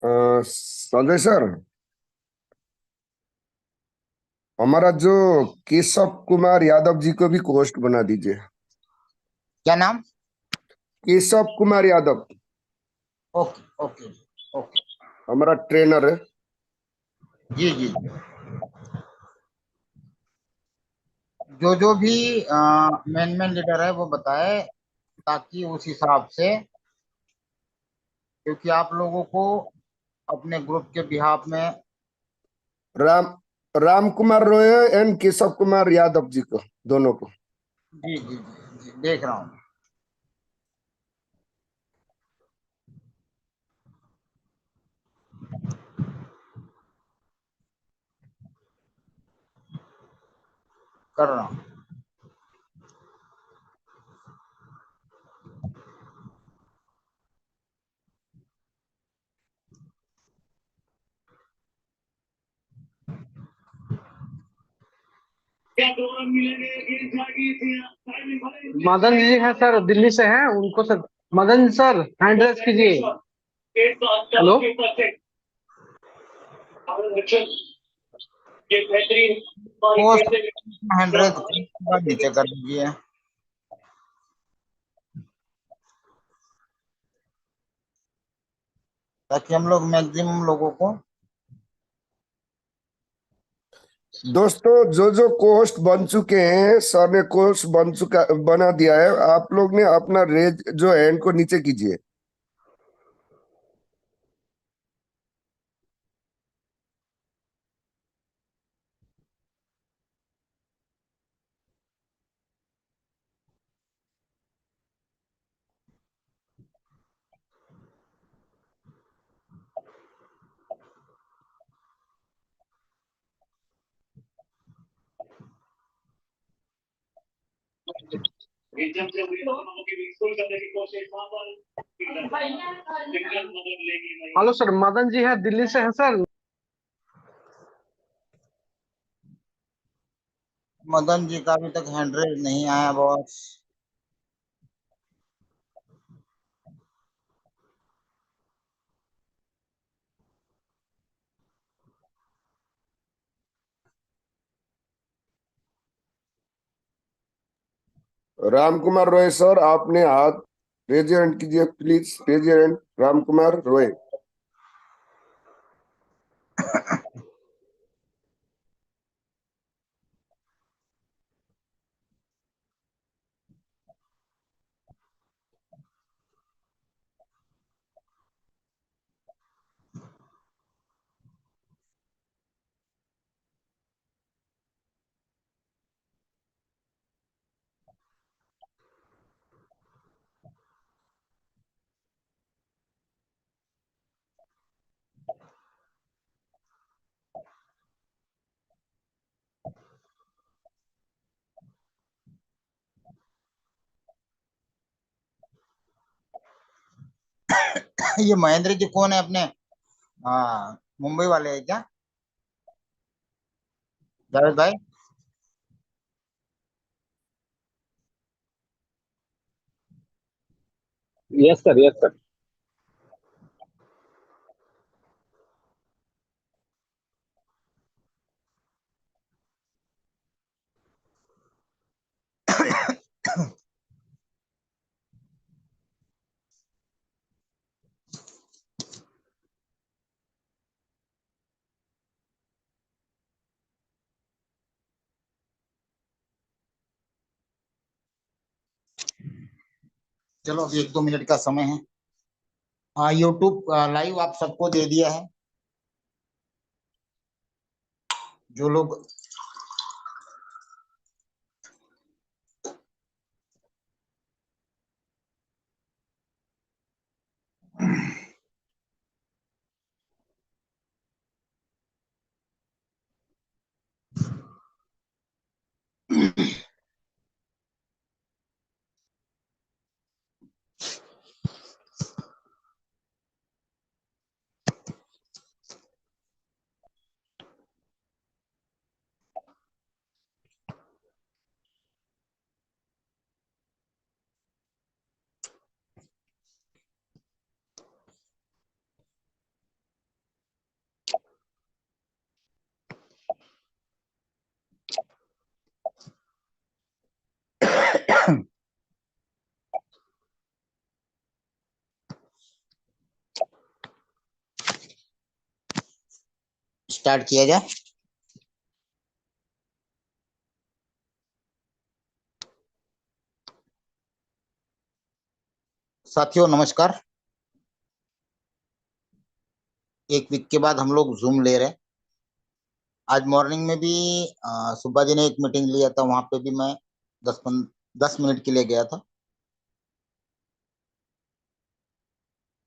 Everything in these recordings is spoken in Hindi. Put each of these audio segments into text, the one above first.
संजय सर, हमारा जो केशव कुमार यादव जी को भी होस्ट बना दीजिए। क्या नाम? Keshav Kumar Yadav. Okay okay okay. हमारा ट्रेनर है। जी जी जी। जो जो भी मेन मेन लीडर है वो बताए, ताकि उस हिसाब से, क्योंकि आप लोगों को अपने ग्रुप के बिहाफ में। राम राम कुमार रॉय एंड केशव कुमार यादव जी को, दोनों को। जी जी जी जी, देख रहा हूँ। कर रहा हूँ। मदन जी हैं सर, दिल्ली से हैं। उनको sir, Madan sir hand raise कीजिए। हेलो। पोस्ट 100 नीचे कर दीजिए, ताकि हम लोग मैक्सिमम लोगों को। दोस्तों, जो जो कोस्ट बन चुके हैं, सर ने कोस्ट बना दिया है। आप लोग ने अपना रेज जो हैंड को नीचे कीजिए। हेलो सर, मदन जी हैं, दिल्ली से हैं सर। मदन जी का अभी तक 100 नहीं आया बॉस। राम कुमार रॉय सर, आपने हाथ रेज हैंड कीजिए please. Raise hand, Ram Kumar Roy. ये महेंद्र जी कौन है अपने? हाँ, मुंबई वाले हैं क्या जावेद भाई? Yes sir, yes sir. चलो अभी 1-2 मिनट का समय है। हाँ, यूट्यूब लाइव आप सबको दे दिया है। जो लोग स्टार्ट किया जाए। साथियों नमस्कार। एक वीक के बाद हम लोग जूम ले रहे हैं। आज मॉर्निंग में भी सुब्बा जी ने एक मीटिंग लिया था, वहां पे भी मैं 10 मिनट के लिए गया था,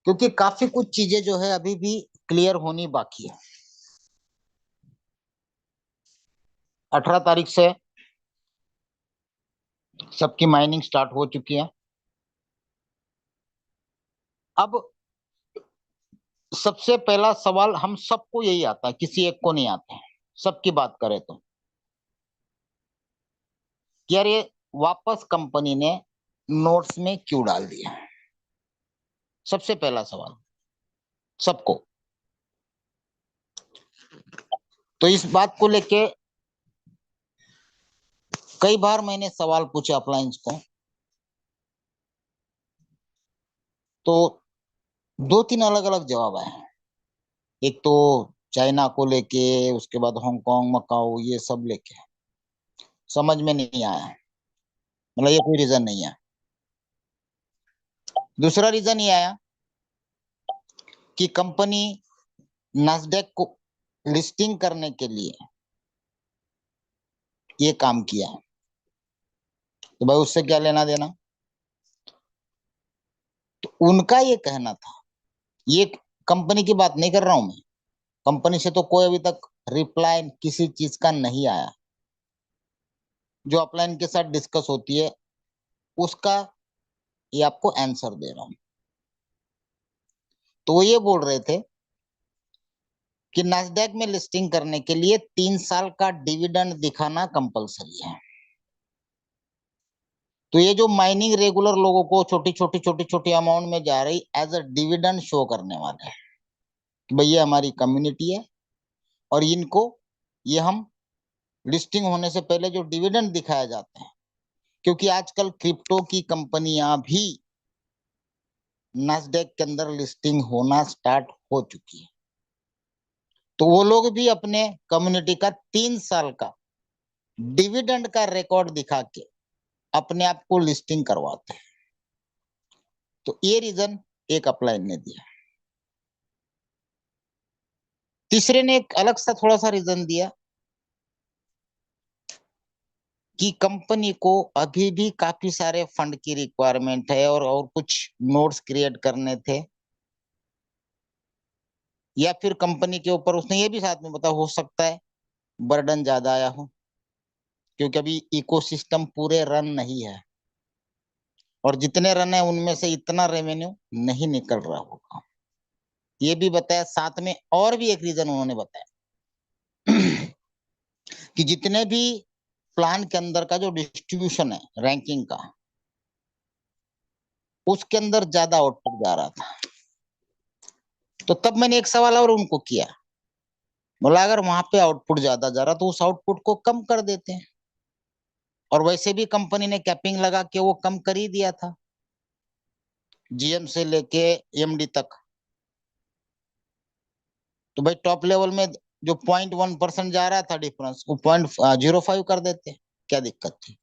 क्योंकि काफी कुछ चीजें जो है अभी भी क्लियर होनी बाकी है। 18 तारीख से सबकी माइनिंग स्टार्ट हो चुकी है। अब सबसे पहला सवाल हम सबको यही आता है, किसी एक को नहीं आता है, सबकी बात करें तो, कि यार ये वापस कंपनी ने नोट्स में क्यों डाल दिया। सबसे पहला सवाल सबको। तो इस बात को लेके कई बार मैंने सवाल पूछे अपलाइंस को, तो 2-3 अलग अलग जवाब आए। एक तो चाइना को लेके, उसके बाद हांगकांग, मकाऊ, ये सब लेके समझ में नहीं आया, मतलब ये कोई रीजन नहीं है। दूसरा रीजन ये आया कि कंपनी नास्डैक को लिस्टिंग करने के लिए ये काम किया, तो भाई उससे क्या लेना देना। तो उनका ये कहना था, ये कंपनी की बात नहीं कर रहा हूं मैं, कंपनी से तो कोई अभी तक रिप्लाई किसी चीज का नहीं आया, जो अपलाइन के साथ डिस्कस होती है उसका ये आपको आंसर दे रहा हूं। तो वो ये बोल रहे थे कि नास्डैक में लिस्टिंग करने के लिए 3 साल का डिविडेंड दिखाना कंपलसरी है। तो ये जो माइनिंग रेगुलर लोगों को छोटी छोटी अमाउंट में जा रही, एज अ डिविडेंड शो करने वाले हैं कि भैया हमारी कम्युनिटी है और इनको ये हम लिस्टिंग होने से पहले जो डिविडेंड दिखाया जाते हैं, क्योंकि आजकल क्रिप्टो की कंपनियां भी नास्डैक के अंदर लिस्टिंग होना स्टार्ट हो चुकी है, तो वो लोग भी अपने कम्युनिटी का 3 साल का डिविडेंड का रिकॉर्ड दिखा के अपने आप को लिस्टिंग करवाते हैं। तो ये रीजन एक अपलाइन ने दिया। तीसरे ने एक अलग सा थोड़ा सा रीजन दिया कि कंपनी को अभी भी काफी सारे फंड की रिक्वायरमेंट है और कुछ नोट्स क्रिएट करने थे, या फिर कंपनी के ऊपर उसने ये भी साथ में बताया हो सकता है बर्डन ज्यादा आया हो, क्योंकि अभी इकोसिस्टम पूरे रन नहीं है और जितने रन है उनमें से इतना रेवेन्यू नहीं निकल रहा होगा। ये भी बताया, साथ में और भी एक रीजन उन्होंने बताया कि जितने भी प्लान के अंदर का जो डिस्ट्रीब्यूशन है रैंकिंग का, उसके अंदर ज्यादा आउटपुट जा रहा था। तो तब मैंने एक सवाल और उनको किया, बोला अगर वहां पे आउटपुट ज्यादा जा रहा तो उस आउटपुट को कम कर देते हैं, और वैसे भी कंपनी ने कैपिंग लगा के वो कम कर ही दिया था, जीएम से लेके एमडी तक। तो भाई टॉप लेवल में जो 0.1% जा रहा था डिफरेंस, वो 0.05 कर देते, क्या दिक्कत थी।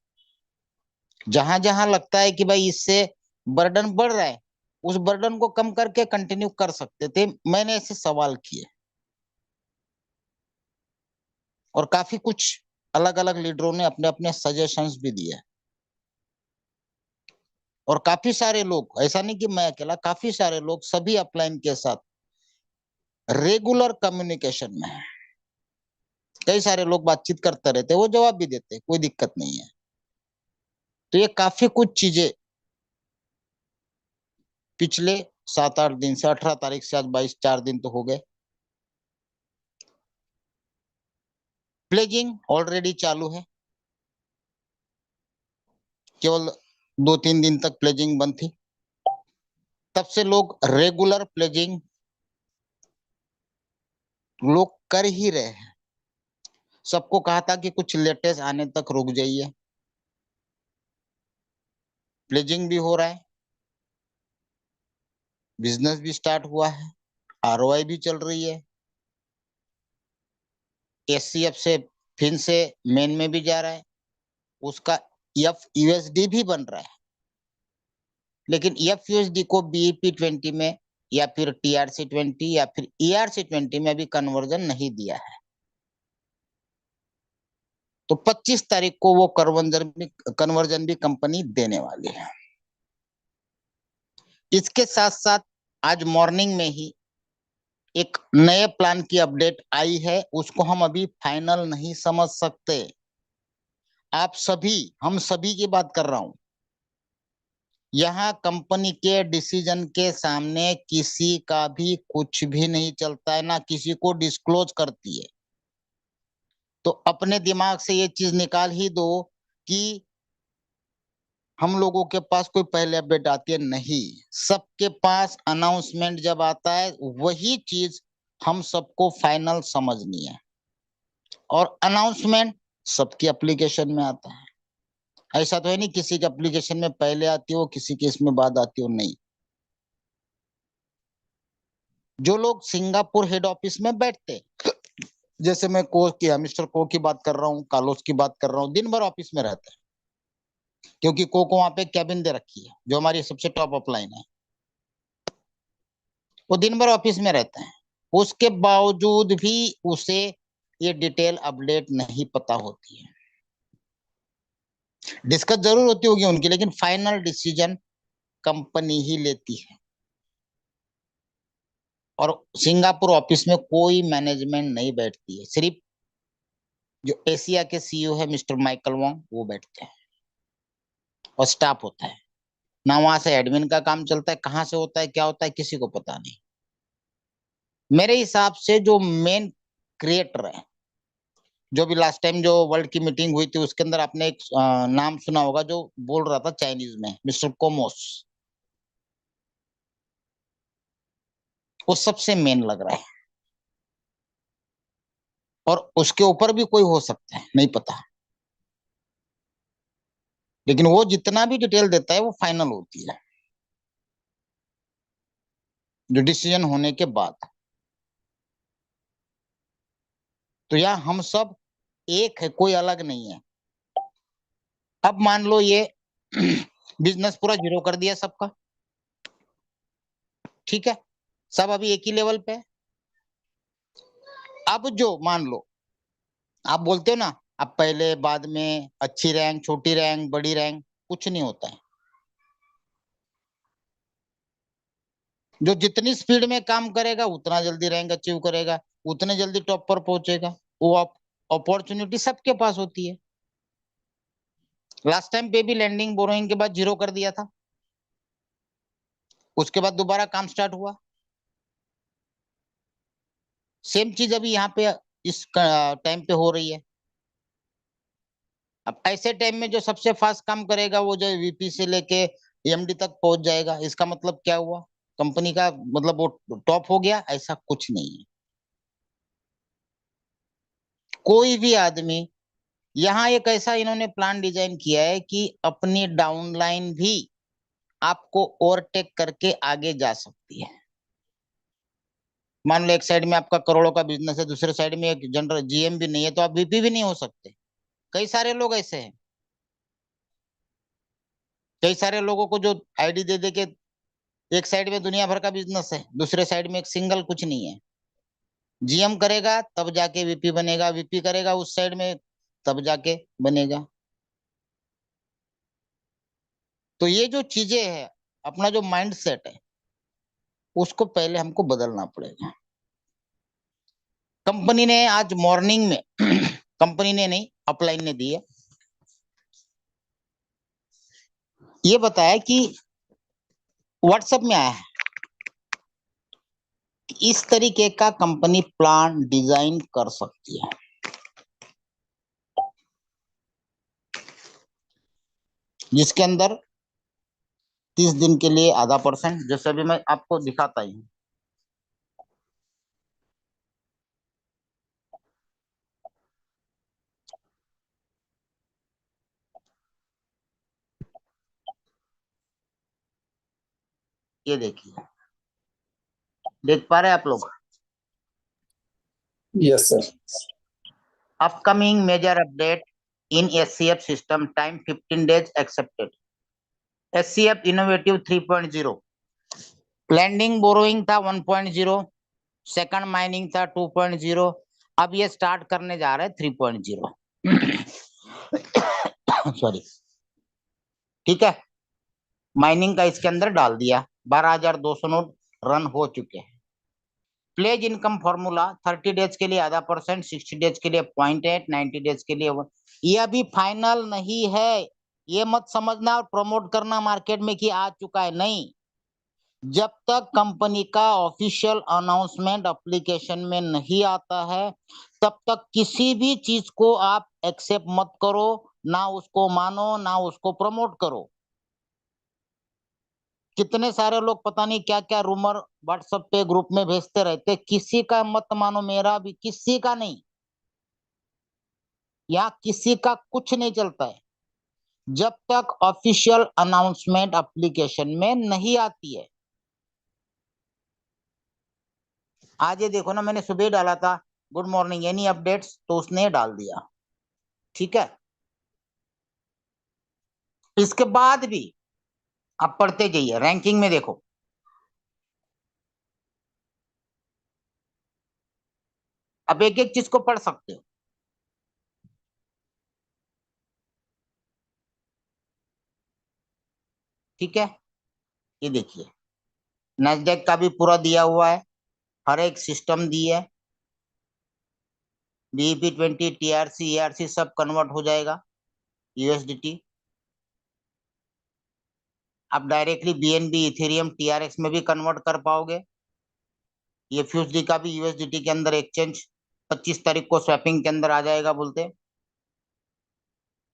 जहां जहां लगता है कि भाई इससे बर्डन बढ़ रहा है, उस बर्डन को कम करके कंटिन्यू कर सकते थे। मैंने ऐसे सवाल किए और काफी कुछ अलग अलग लीडरों ने अपने अपने सजेशंस भी दिए, और काफी सारे लोग, ऐसा नहीं कि मैं अकेला, काफी सारे लोग सभी अपलाइन के साथ रेगुलर कम्युनिकेशन में है। कई सारे लोग बातचीत करते रहते, वो जवाब भी देते, कोई दिक्कत नहीं है। तो ये काफी कुछ चीजें पिछले 7-8 दिन से, 18 तारीख से आज 22, 4 दिन तो हो गए। प्लेजिंग ऑलरेडी चालू है, केवल 2-3 दिन तक प्लेजिंग बंद थी, तब से लोग रेगुलर प्लेजिंग लोग कर ही रहे हैं। सबको कहा था कि कुछ लेटेस्ट आने तक रुक जाइए, प्लेजिंग भी हो रहा है, बिजनेस भी स्टार्ट हुआ है, आरओआई भी चल रही है। एससीएफ से फिर से मेन में भी जा रहा है, उसका एफ यूएसडी भी बन रहा है, लेकिन एफ यूएसडी को बीईपी 20 में या फिर टीआरसी 20 या फिर ईआरसी 20 में अभी कन्वर्जन नहीं दिया है। तो 25 तारीख को वो कन्वर्जन भी कंपनी देने वाली है। इसके साथ साथ आज मॉर्निंग में ही एक नए प्लान की अपडेट आई है, उसको हम अभी फाइनल नहीं समझ सकते। आप सभी, हम सभी की बात कर रहा हूं, यहाँ कंपनी के डिसीजन के सामने किसी का भी कुछ भी नहीं चलता है, ना किसी को डिस्क्लोज करती है। तो अपने दिमाग से ये चीज निकाल ही दो कि हम लोगों के पास कोई पहले अपडेट आती है, नहीं। सबके पास अनाउंसमेंट जब आता है वही चीज हम सबको फाइनल समझनी है, और अनाउंसमेंट सबकी एप्लीकेशन में आता है। ऐसा तो है नहीं किसी के एप्लीकेशन में पहले आती हो, किसी के इसमें बाद आती हो, नहीं। जो लोग सिंगापुर हेड ऑफिस में बैठते, जैसे मैं मिस्टर को की बात कर रहा हूँ, कार्लोस की बात कर रहा हूँ, दिन भर ऑफिस में रहते हैं, क्योंकि को वहां पे कैबिन दे रखी है, जो हमारी सबसे टॉप अपलाइन है, वो दिन भर ऑफिस में रहते हैं। उसके बावजूद भी उसे ये डिटेल अपडेट नहीं पता होती है। डिस्कस जरूर होती होगी उनकी, लेकिन फाइनल डिसीजन कंपनी ही लेती है। और सिंगापुर ऑफिस में कोई मैनेजमेंट नहीं बैठती है, सिर्फ जो एशिया के सीईओ है मिस्टर माइकल वोंग, वो बैठते हैं और स्टाफ होता है। ना वहां से एडमिन का काम चलता है, कहाँ से होता है, क्या होता है, किसी को पता नहीं। मेरे हिसाब से जो मेन क्रिएटर है, जो भी लास्ट टाइम जो वर्ल्ड की मीटिंग हुई थी उसके अंदर आपने एक नाम सुना होगा, जो बोल रहा था चाइनीज में, मिस्टर कोमोस, वो सबसे मेन लग रहा है। और उसके ऊपर भी कोई हो सकता है, नहीं पता, लेकिन वो जितना भी डिटेल देता है वो फाइनल होती है, जो डिसीजन होने के बाद। तो यहाँ हम सब एक है, कोई अलग नहीं है। अब मान लो ये बिजनेस पूरा जीरो कर दिया सबका, ठीक है, सब अभी एक ही लेवल पे है। अब जो मान लो आप बोलते हो ना, अब पहले बाद में, अच्छी रैंक, छोटी रैंक, बड़ी रैंक, कुछ नहीं होता है। जो जितनी स्पीड में काम करेगा उतना जल्दी रैंक अचीव करेगा, उतने जल्दी टॉप पर पहुंचेगा। वो अपॉर्चुनिटी सबके पास होती है। लास्ट टाइम पे भी लैंडिंग बोरोइंग के बाद जीरो कर दिया था, उसके बाद दोबारा काम स्टार्ट हुआ। सेम चीज अभी यहाँ पे इस टाइम पे हो रही है। अब ऐसे टाइम में जो सबसे फास्ट काम करेगा वो जो वीपी से लेके एमडी तक पहुंच जाएगा, इसका मतलब क्या हुआ, कंपनी का मतलब वो टॉप हो गया, ऐसा कुछ नहीं है। कोई भी आदमी, यहाँ एक ऐसा इन्होंने प्लान डिजाइन किया है कि अपनी डाउनलाइन भी आपको ओवरटेक करके आगे जा सकती है। मान लो एक साइड में आपका करोड़ों का बिजनेस है, दूसरे साइड में एक जनरल जीएम भी नहीं है, तो आप वीपी भी नहीं हो सकते। कई सारे लोग ऐसे हैं, कई सारे लोगों को जो आईडी दे दे के, एक साइड में दुनिया भर का बिजनेस है, दूसरे साइड में एक सिंगल कुछ नहीं है। जीएम करेगा तब जाके वीपी बनेगा, वीपी करेगा उस साइड में तब जाके बनेगा। तो ये जो चीजें है, अपना जो माइंड सेट है, उसको पहले हमको बदलना पड़ेगा। कंपनी ने आज मॉर्निंग में कंपनी ने नहीं, अपलाइन ने दी है, ये बताया कि व्हाट्सएप में आया है कि इस तरीके का कंपनी प्लान डिजाइन कर सकती है, जिसके अंदर 30 दिन के लिए आधा %, जैसे अभी मैं आपको दिखाता ही हूँ। ये देखिए, देख पा रहे हैं आप लोग? Yes sir. Upcoming major update in SCF system, time 15 days accepted. SCF innovative 3.0, lending borrowing था 1.0, सेकंड माइनिंग था 2.0, अब ये स्टार्ट करने जा रहे हैं 3.0। सॉरी, ठीक है, माइनिंग का इसके अंदर डाल दिया, 12,200 नोट रन हो चुके हैं। प्लेज इनकम फॉर्मूला 30 डेज के लिए आधा %, 60 डेज के लिए 0.8, 90 डेज के लिए 1। ये अभी फाइनल नहीं है, ये मत समझना और प्रमोट करना मार्केट में कि आ चुका है, नहीं। जब तक कंपनी का ऑफिशियल अनाउंसमेंट एप्लीकेशन में नहीं आता है, तब तक किसी भी चीज को आप एक्सेप्ट मत करो, ना उसको मानो, ना उसको प्रमोट करो। कितने सारे लोग पता नहीं क्या क्या रूमर व्हाट्सएप पे ग्रुप में भेजते रहते, किसी का मत मानो, मेरा भी किसी का नहीं, या किसी का कुछ नहीं चलता है जब तक ऑफिशियल अनाउंसमेंट एप्लीकेशन में नहीं आती है। आज ये देखो ना, मैंने सुबह डाला था गुड मॉर्निंग एनी अपडेट्स, तो उसने डाल दिया, ठीक है। इसके बाद भी आप पढ़ते जाइए, रैंकिंग में देखो, अब एक एक चीज को पढ़ सकते हो, ठीक है। ये देखिए, नैस्डैक का भी पूरा दिया हुआ है, हर एक सिस्टम दी है, BEP20, TRC, ERC सब कन्वर्ट हो जाएगा USDT। आप डायरेक्टली BNB, इथेरियम, TRX में भी कन्वर्ट कर पाओगे। ये FUSD का भी USDT के अंदर एक्सचेंज 25 तारीख को स्वैपिंग के अंदर आ जाएगा बोलते,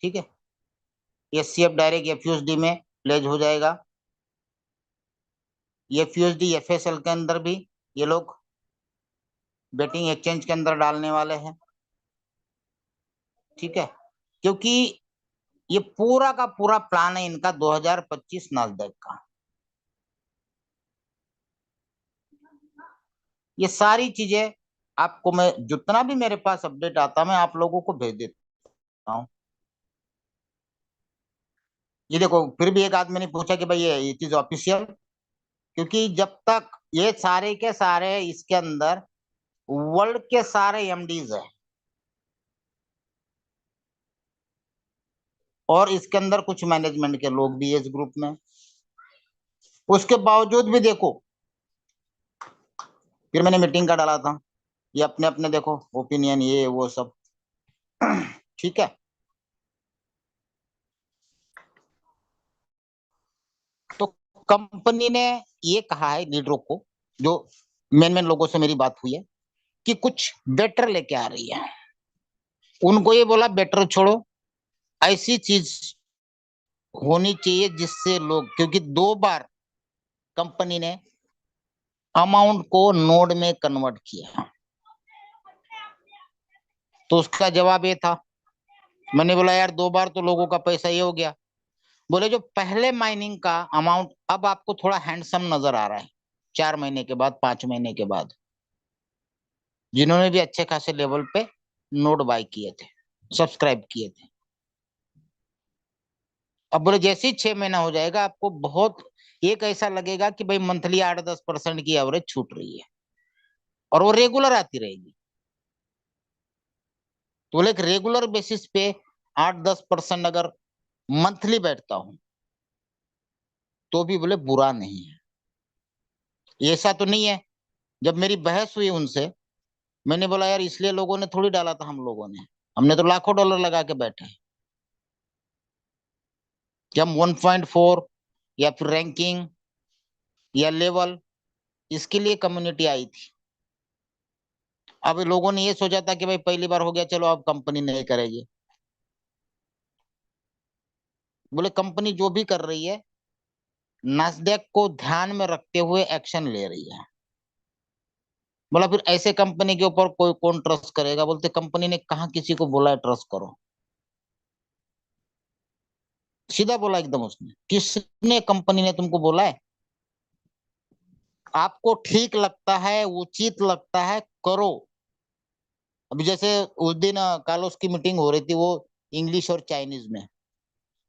ठीक है। SCF डायरेक्ट FUSD में प्लेज हो जाएगा। ये FUSD FSL के अंदर भी ये लोग बेटिंग एक्सचेंज के अंदर डालने वाले हैं, ठीक है। क्योंकि ये पूरा का पूरा प्लान है इनका 2025 नास्डैक का। ये सारी चीजें आपको मैं जितना भी मेरे पास अपडेट आता मैं आप लोगों को भेज देता हूँ। ये देखो, फिर भी एक आदमी ने पूछा कि भाई ये चीज ऑफिशियल, क्योंकि जब तक ये सारे के सारे इसके अंदर वर्ल्ड के सारे MDs है, और इसके अंदर कुछ मैनेजमेंट के लोग भी है इस ग्रुप में, उसके बावजूद भी देखो, फिर मैंने मीटिंग का डाला था, ये अपने अपने देखो ओपिनियन, ये वो सब, ठीक है। तो कंपनी ने ये कहा है लीडरों को, जो मेन लोगों से मेरी बात हुई है, कि कुछ बेटर लेके आ रही है। उनको ये बोला बेटर छोड़ो, ऐसी चीज होनी चाहिए जिससे लोग, क्योंकि 2 बार कंपनी ने अमाउंट को नोड में कन्वर्ट किया, तो उसका जवाब ये था, मैंने बोला यार 2 बार तो लोगों का पैसा ये हो गया। बोले जो पहले माइनिंग का अमाउंट अब आपको थोड़ा हैंडसम नजर आ रहा है 4 महीने के बाद, 5 महीने के बाद, जिन्होंने भी अच्छे खासे लेवल पे नोड बाय किए थे, सब्सक्राइब किए थे। अब बोले जैसे ही 6 महीना हो जाएगा आपको बहुत एक ऐसा लगेगा कि भाई मंथली 8-10% की एवरेज छूट रही है, और वो रेगुलर आती रहेगी। तो बोले एक रेगुलर बेसिस पे 8-10% अगर मंथली बैठता हूं तो भी बोले बुरा नहीं है। ऐसा तो नहीं है, जब मेरी बहस हुई उनसे, मैंने बोला यार इसलिए लोगों ने थोड़ी डाला था, हम लोगों ने, हमने तो लाखों डॉलर लगा के बैठे हैं कि हम 1.4 या फिर रैंकिंग या लेवल, इसके लिए कम्युनिटी आई थी। अब लोगों ने ये सोचा था कि भाई पहली बार हो गया, चलो अब कंपनी नहीं करेगी। बोले कंपनी जो भी कर रही है नास्डैक को ध्यान में रखते हुए एक्शन ले रही है। बोला फिर ऐसे कंपनी के ऊपर कोई कौन ट्रस्ट करेगा? बोलते कंपनी ने कहा किसी को बोला है ट्रस्ट करो, सीधा बोला एकदम उसने। किसने, कंपनी ने तुमको बोला है? आपको ठीक लगता है, उचित लगता है, करो, अभी जैसे उस दिन कार्लोस की मीटिंग हो रही थी, वो इंग्लिश और चाइनीज में।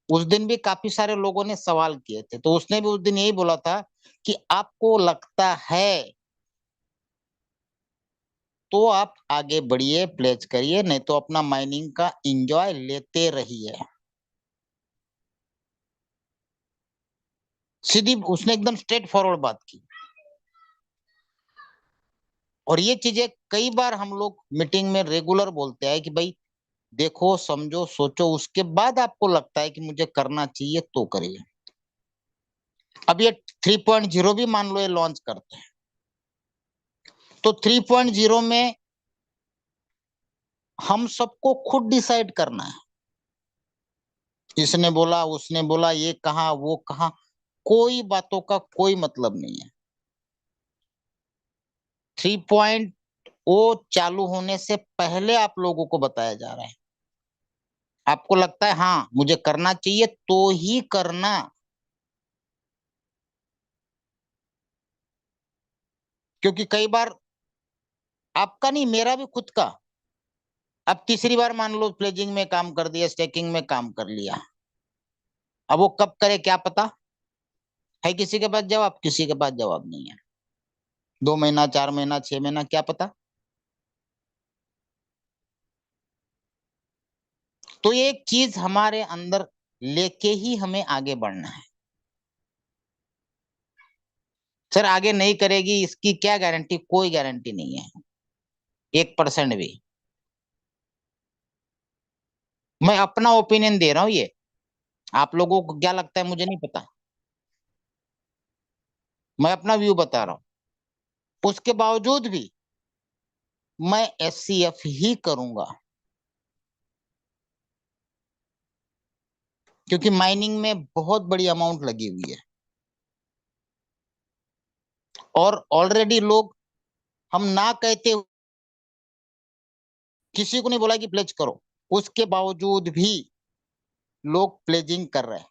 उस दिन भी काफी सारे लोगों ने सवाल किए थे, तो उसने भी उस दिन यही बोला था कि आपको लगता है तो आप आगे बढ़िए, प्लेज करिए, नहीं तो अपना माइनिंग का एंजॉय लेते रहिए। सीधी उसने एकदम स्ट्रेट फॉरवर्ड बात की। और ये चीजें कई बार हम लोग मीटिंग में रेगुलर बोलते हैं कि भाई देखो, समझो, सोचो, उसके बाद आपको लगता है कि मुझे करना चाहिए तो करिए। अब ये 3.0 भी मान लो ये लॉन्च करते हैं, तो 3.0 में हम सबको खुद डिसाइड करना है। इसने बोला, उसने बोला, ये कहा, वो कहा, कोई बातों का कोई मतलब नहीं है। 3.0 चालू होने से पहले आप लोगों को बताया जा रहा है। आपको लगता है हाँ मुझे करना चाहिए तो ही करना। क्योंकि कई बार आपका नहीं, मेरा भी खुद का, अब तीसरी बार मान लो प्लेजिंग में काम कर दिया, स्टेकिंग में काम कर लिया, अब वो कब करे क्या पता है। किसी के पास जवाब, किसी के पास जवाब नहीं है। 2 महीना, 4 महीना, 6 महीना, क्या पता। तो ये एक चीज हमारे अंदर लेके ही हमें आगे बढ़ना है। सर आगे नहीं करेगी इसकी क्या गारंटी? कोई गारंटी नहीं है, 1% भी। मैं अपना ओपिनियन दे रहा हूं, ये आप लोगों को क्या लगता है मुझे नहीं पता, मैं अपना व्यू बता रहा हूं। उसके बावजूद भी मैं SCF ही करूंगा, क्योंकि माइनिंग में बहुत बड़ी अमाउंट लगी हुई है। और ऑलरेडी लोग, हम ना कहते, किसी को नहीं बोला कि प्लेज करो, उसके बावजूद भी लोग प्लेजिंग कर रहे हैं।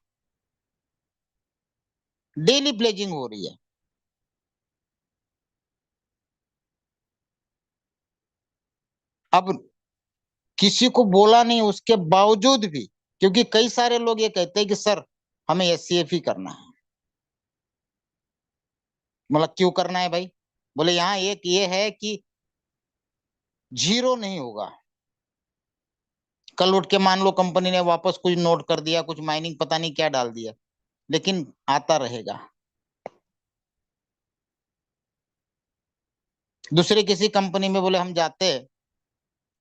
डेली प्लेजिंग हो रही है। अब किसी को बोला नहीं उसके बावजूद भी, क्योंकि कई सारे लोग ये कहते हैं कि सर हमें SCF ही करना है। मतलब क्यों करना है भाई? बोले यहाँ एक ये है कि जीरो नहीं होगा। कल उठ के मान लो कंपनी ने वापस कुछ नोट कर दिया, कुछ माइनिंग पता नहीं क्या डाल दिया, लेकिन आता रहेगा। दूसरी किसी कंपनी में बोले हम जाते हैं,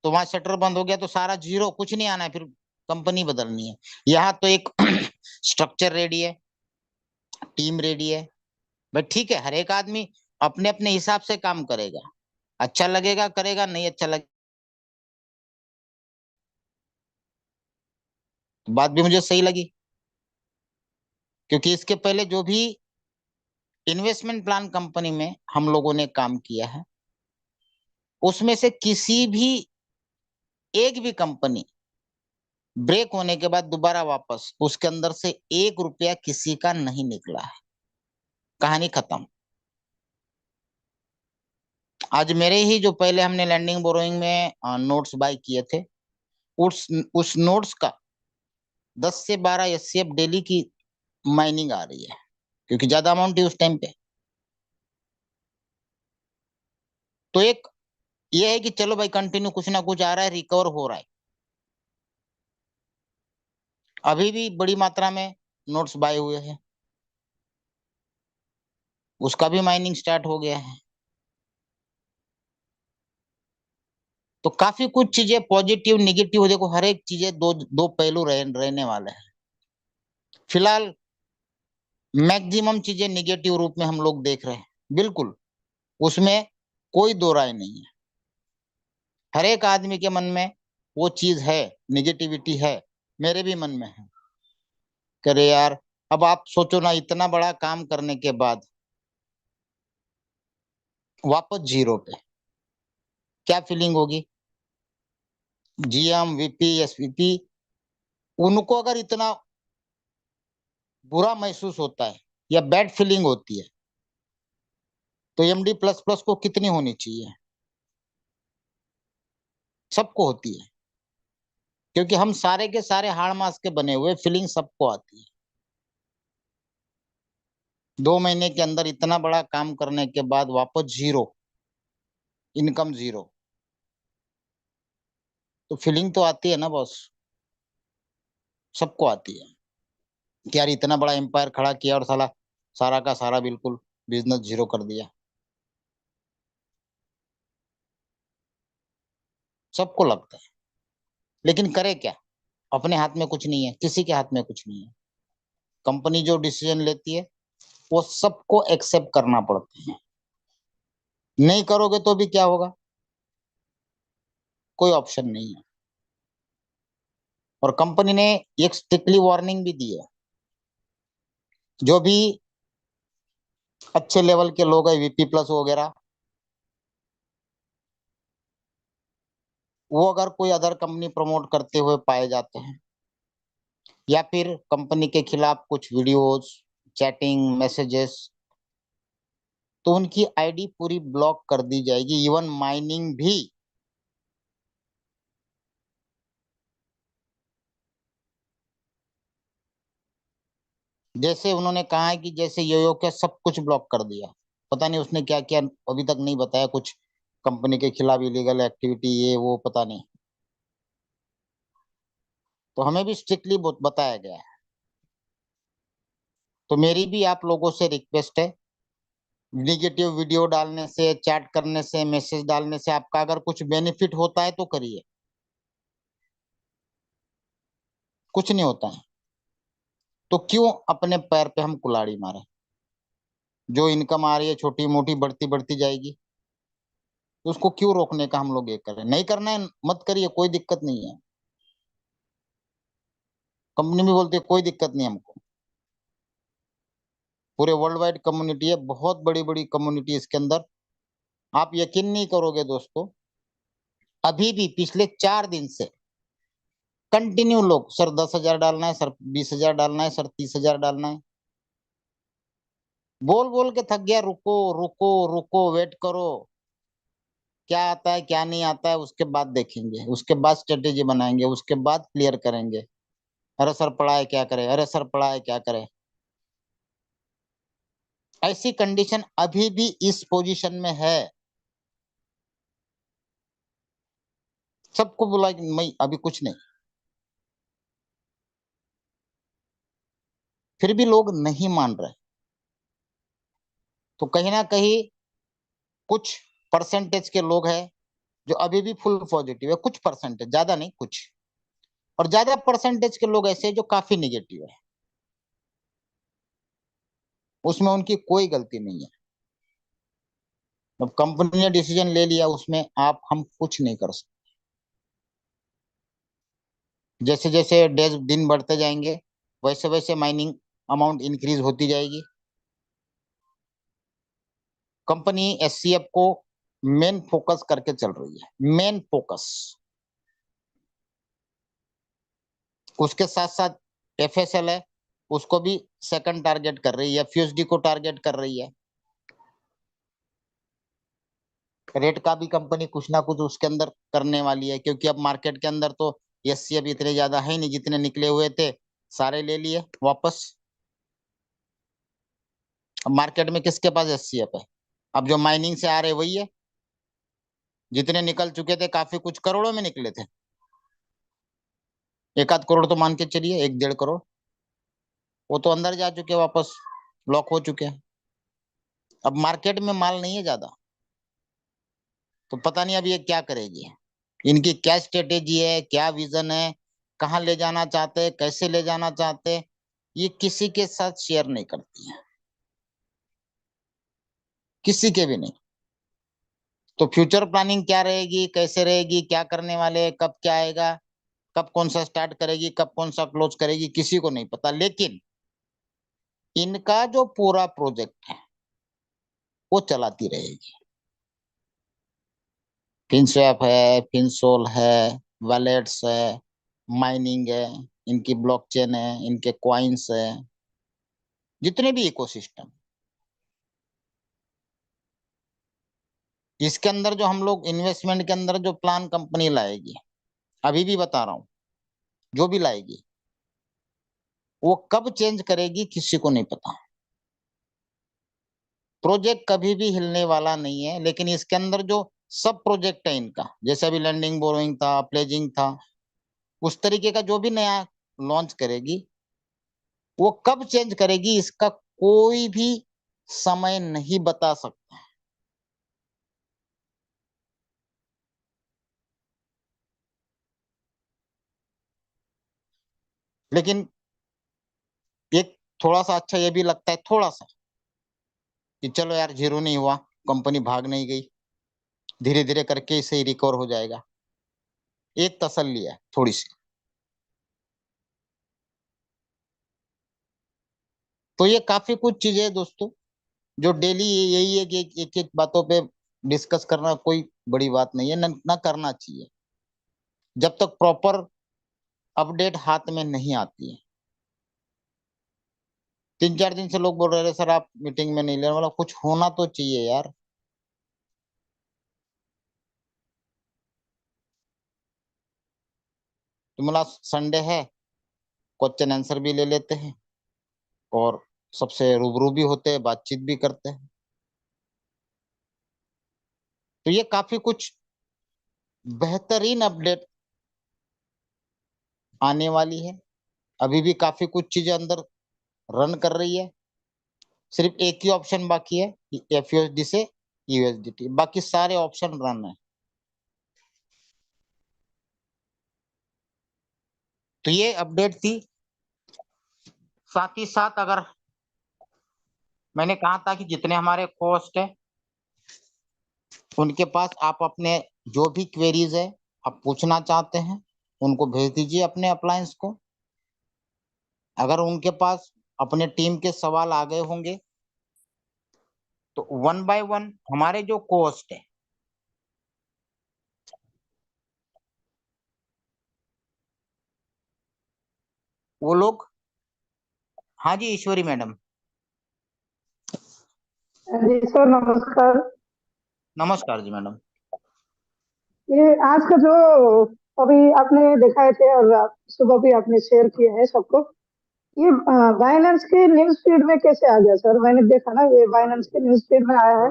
तो वहां शटर बंद हो गया तो सारा जीरो, कुछ नहीं आना है, फिर कंपनी बदलनी है। यहाँ तो एक स्ट्रक्चर रेडी है, टीम रेडी है। भाई ठीक है, हर एक आदमी अपने अपने हिसाब से काम करेगा, अच्छा लगेगा करेगा, नहीं अच्छा लगे, बात भी मुझे सही लगी। क्योंकि इसके पहले जो भी इन्वेस्टमेंट प्लान कंपनी में हम लोगों ने काम किया है, उसमें से किसी भी एक भी कंपनी ब्रेक होने के बाद दोबारा वापस उसके अंदर से 1 रुपया किसी का नहीं निकला है। कहानी खत्म। आज मेरे ही जो पहले हमने लैंडिंग बोरोइंग में नोट्स बाय किए थे, उस नोट्स का 10 से 12 SCF डेली की माइनिंग आ रही है, क्योंकि ज्यादा अमाउंट थी उस टाइम पे। तो एक ये है कि चलो भाई कंटिन्यू कुछ ना कुछ आ रहा है, रिकवर हो रहा है। अभी भी बड़ी मात्रा में नोट्स बाय हुए हैं, उसका भी माइनिंग स्टार्ट हो गया है। तो काफी कुछ चीजें पॉजिटिव निगेटिव, देखो हर एक चीजें दो दो पहलू रहने वाले हैं। फिलहाल मैक्सिमम चीजें निगेटिव रूप में हम लोग देख रहे हैं, बिल्कुल, उसमें कोई दो राय नहीं है। हर एक आदमी के मन में वो चीज है, निगेटिविटी है, मेरे भी मन में है। करे यार, अब आप सोचो ना, इतना बड़ा काम करने के बाद वापस जीरो पे क्या फीलिंग होगी? GM, VP, SVP, उनको अगर इतना बुरा महसूस होता है या बैड फीलिंग होती है, तो MD++ को कितनी होनी चाहिए? सबको होती है, क्योंकि हम सारे के सारे हाड़ मास के बने हुए, फीलिंग सबको आती है। 2 महीने के अंदर इतना बड़ा काम करने के बाद वापस जीरो, इनकम जीरो, तो फीलिंग तो आती है ना बॉस, सबको आती है कि यार इतना बड़ा एम्पायर खड़ा किया और साला सारा का सारा बिल्कुल बिजनेस जीरो कर दिया। सबको लगता है, लेकिन करे क्या? अपने हाथ में कुछ नहीं है, किसी के हाथ में कुछ नहीं है। कंपनी जो डिसीजन लेती है वो सबको एक्सेप्ट करना पड़ता है। नहीं करोगे तो भी क्या होगा? कोई ऑप्शन नहीं है। और कंपनी ने एक स्ट्रिक्टली वार्निंग भी दी है, जो भी अच्छे लेवल के लोग हैं, वीपी प्लस वगैरह, वो अगर कोई अदर कंपनी प्रमोट करते हुए पाए जाते हैं या फिर कंपनी के खिलाफ कुछ वीडियोस, चैटिंग, मैसेजेस, तो उनकी आईडी पूरी ब्लॉक कर दी जाएगी, इवन माइनिंग भी। जैसे उन्होंने कहा है कि जैसे योयो के सब कुछ ब्लॉक कर दिया, पता नहीं उसने क्या किया, अभी तक नहीं बताया। कुछ कंपनी के खिलाफ इलीगल एक्टिविटी, ये वो पता नहीं। तो हमें भी स्ट्रिक्टली बताया गया है। तो मेरी भी आप लोगों से रिक्वेस्ट है, निगेटिव वीडियो डालने से, चैट करने से, मैसेज डालने से आपका अगर कुछ बेनिफिट होता है तो करिए, कुछ नहीं होता है तो क्यों अपने पैर पे हम कुल्हाड़ी मारे? जो इनकम आ रही है छोटी मोटी बढ़ती बढ़ती जाएगी, तो उसको क्यों रोकने का हम लोग ये करें? नहीं करना है मत करिए, कोई दिक्कत नहीं है। कंपनी भी बोलती है कोई दिक्कत नहीं हमको। पूरे वर्ल्ड वाइड कम्युनिटी है, बहुत बड़ी बड़ी कम्युनिटी इसके अंदर। आप यकीन नहीं करोगे दोस्तों, अभी भी पिछले 4 दिन से कंटिन्यू लोग, सर 10,000 डालना है, सर 20,000 डालना है, सर 30,000 डालना है, बोल बोल के थक गया। रुको रुको रुको, वेट करो, क्या आता है क्या नहीं आता है उसके बाद देखेंगे, उसके बाद स्ट्रेटेजी बनाएंगे, उसके बाद क्लियर करेंगे। अरे सर पढ़ा है क्या करे, अरे सर पढ़ा है क्या करे। ऐसी कंडीशन अभी भी इस पोजीशन में है। सबको बोला कि मैं अभी कुछ नहीं, फिर भी लोग नहीं मान रहे। तो कहीं ना कहीं कुछ परसेंटेज के लोग हैं जो अभी भी फुल पॉजिटिव है, कुछ परसेंटेज, ज्यादा नहीं कुछ। और ज्यादा परसेंटेज के लोग ऐसे हैं जो काफी निगेटिव है, उसमें उनकी कोई गलती नहीं है। अब कंपनी ने डिसीजन ले लिया, उसमें आप हम कुछ नहीं कर सकते। जैसे जैसे डेज दिन बढ़ते जाएंगे वैसे वैसे माइनिंग अमाउंट इंक्रीज होती जाएगी। कंपनी एससीएफ को मेन फोकस करके चल रही है, मेन फोकस। उसके साथ साथ एफएसएल है, उसको भी सेकंड टारगेट कर रही है, एफयूएसडी को टारगेट कर रही है। रेट का भी कंपनी कुछ ना कुछ उसके अंदर करने वाली है, क्योंकि अब मार्केट के अंदर तो एससीएफ इतने ज्यादा है नहीं, जितने निकले हुए थे सारे ले लिए वापस। अब मार्केट में किसके पास एससीएफ है? अब जो माइनिंग से आ रहे वही है, जितने निकल चुके थे काफी कुछ करोड़ों में निकले थे, 1 आध करोड़ तो मान के चलिए, 1 डेढ़ करोड़, वो तो अंदर जा चुके वापस, लॉक हो चुके हैं। अब मार्केट में माल नहीं है ज्यादा, तो पता नहीं अब ये क्या करेगी, इनकी क्या स्ट्रेटेजी है, क्या विजन है, कहाँ ले जाना चाहते हैं, कैसे ले जाना चाहते हैं, ये किसी के साथ शेयर नहीं करती है, किसी के भी नहीं। तो फ्यूचर प्लानिंग क्या रहेगी, कैसे रहेगी, क्या करने वाले हैं, कब क्या आएगा, कब कौन सा स्टार्ट करेगी, कब कौन सा क्लोज करेगी, किसी को नहीं पता। लेकिन इनका जो पूरा प्रोजेक्ट है वो चलाती रहेगी। फिनस्वैप है, फिनसोल है, वैलेट्स है, माइनिंग है, इनकी ब्लॉकचेन है, इनके कॉइन्स है, जितने भी इकोसिस्टम। इसके अंदर जो हम लोग इन्वेस्टमेंट के अंदर जो प्लान कंपनी लाएगी, अभी भी बता रहा हूं, जो भी लाएगी वो कब चेंज करेगी किसी को नहीं पता। प्रोजेक्ट कभी भी हिलने वाला नहीं है, लेकिन इसके अंदर जो सब प्रोजेक्ट है इनका, जैसे अभी लैंडिंग बोरोइंग था, प्लेजिंग था, उस तरीके का जो भी नया लॉन्च करेगी वो कब चेंज करेगी इसका कोई भी समय नहीं बता सकता। लेकिन एक थोड़ा सा अच्छा ये भी लगता है, थोड़ा सा, कि चलो यार जीरो नहीं हुआ, कंपनी भाग नहीं गई, धीरे धीरे करके इसे रिकवर हो जाएगा, एक तसल्ली है थोड़ी सी। तो ये काफी कुछ चीजें है दोस्तों, जो डेली यही है कि एक एक बातों पे डिस्कस करना कोई बड़ी बात नहीं है, ना करना चाहिए जब तक प्रॉपर अपडेट हाथ में नहीं आती है। 3-4 दिन से लोग बोल रहे हैं सर आप मीटिंग में नहीं ले रहे, मतलब कुछ होना तो चाहिए यार। तो मतलब संडे है, क्वेश्चन आंसर भी ले लेते हैं और सबसे रूबरू भी होते हैं, बातचीत भी करते हैं। तो ये काफी कुछ बेहतरीन अपडेट आने वाली है। अभी भी काफी कुछ चीजें अंदर रन कर रही है, सिर्फ एक ही ऑप्शन बाकी है, एफयूएसडी से यूएसडीटी, बाकी सारे ऑप्शन रन है। तो ये अपडेट थी। साथ ही साथ अगर मैंने कहा था कि जितने हमारे कॉस्ट है उनके पास आप अपने जो भी क्वेरीज है आप पूछना चाहते हैं उनको भेज दीजिए अपने अप्लायंस को। अगर उनके पास अपने टीम के सवाल आ गए होंगे तो 1 बाय 1 हमारे जो कॉस्ट है वो लोग, हाँ जी ईश्वरी मैडम। जी सर नमस्कार। नमस्कार जी मैडम। ये आज का जो अभी आपने दिखाए थे और सुबह भी आपने शेयर किए हैं सबको, ये बाइनेंस के न्यूज फीड में कैसे आ गया सर? मैंने देखा ना, ये बाइनेंस के न्यूज फीड में आया है।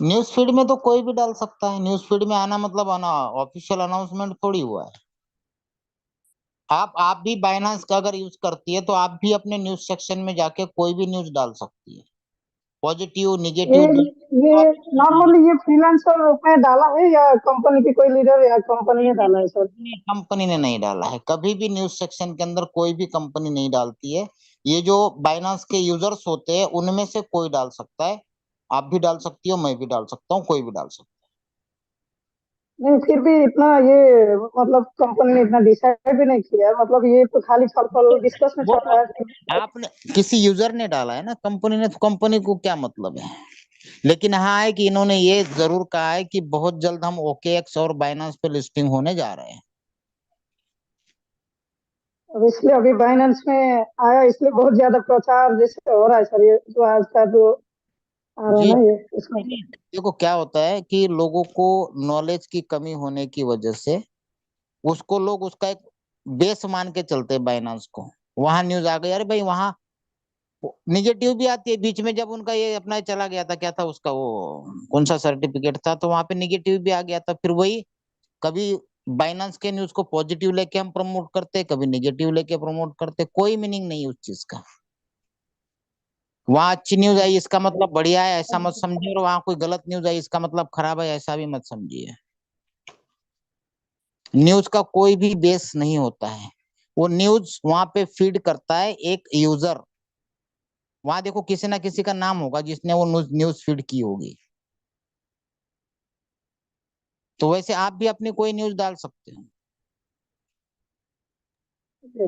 न्यूज फीड में तो कोई भी डाल सकता है, न्यूज फीड में आना मतलब आना, ऑफिशियल अनाउंसमेंट थोड़ी हुआ है। आप भी बाइनेंस का अगर यूज करती है तो आप भी अपने न्यूज सेक्शन में जाके कोई भी न्यूज डाल सकती है, पॉजिटिव ये निगेटिव ये तो आप नॉर्मली ये फ्रीलांसर में डाला है या कंपनी की कोई लीडर या कंपनी ने डाला है सर? कंपनी ने नहीं डाला है, कभी भी न्यूज सेक्शन के अंदर कोई भी कंपनी नहीं डालती है। ये जो बाइनेंस के यूजर्स होते हैं उनमें से कोई डाल सकता है, आप भी डाल सकती हो, मैं भी डाल सकता हूँ, कोई भी डाल सकता नहीं, फिर भी इतना ये मतलब कंपनी ने इतना डिसाइड भी नहीं किया है, मतलब ये तो खाली फल है। डिस्कस में वो चल तो रहा है। आपने किसी यूजर ने डाला है ना, कंपनी ने, तो कंपनी को क्या मतलब है। लेकिन हाँ है कि इन्होंने ये जरूर कहा है कि बहुत जल्द हम OKX और बाइनेंस पे लिस्टिंग होने जा रहे हैं। अब इसलिए अभी बाइनेंस में आया, इसलिए बहुत ज्यादा प्रचार जैसे हो रहा है सर, ये जो आज का जो आ रहा है जी ना ये इसमें। देखो क्या होता है कि लोगों को नॉलेज की कमी होने की वजह से उसको लोग उसका एक बेस मान के चलते हैं बाइनेंस को। वहां न्यूज आ गई, अरे भाई वहां निगेटिव भी आती है बीच में, जब उनका ये अपना चला गया था, क्या था उसका वो कौन सा सर्टिफिकेट था, तो वहां पे निगेटिव भी आ गया था। फिर वही कभी बाइनेंस के न्यूज को पॉजिटिव लेके हम प्रमोट करते, कभी निगेटिव लेके प्रमोट करते, कोई मीनिंग नहीं उस चीज का। वहां अच्छी न्यूज आई इसका मतलब बढ़िया है ऐसा मत समझिए, और वहां कोई गलत न्यूज आई इसका मतलब खराब है ऐसा भी मत समझिए। न्यूज का कोई भी बेस नहीं होता है, वो न्यूज वहां पे फीड करता है एक यूजर। वहां देखो किसी ना किसी का नाम होगा जिसने वो न्यूज फीड की होगी। तो वैसे आप भी अपनी कोई न्यूज डाल सकते हो।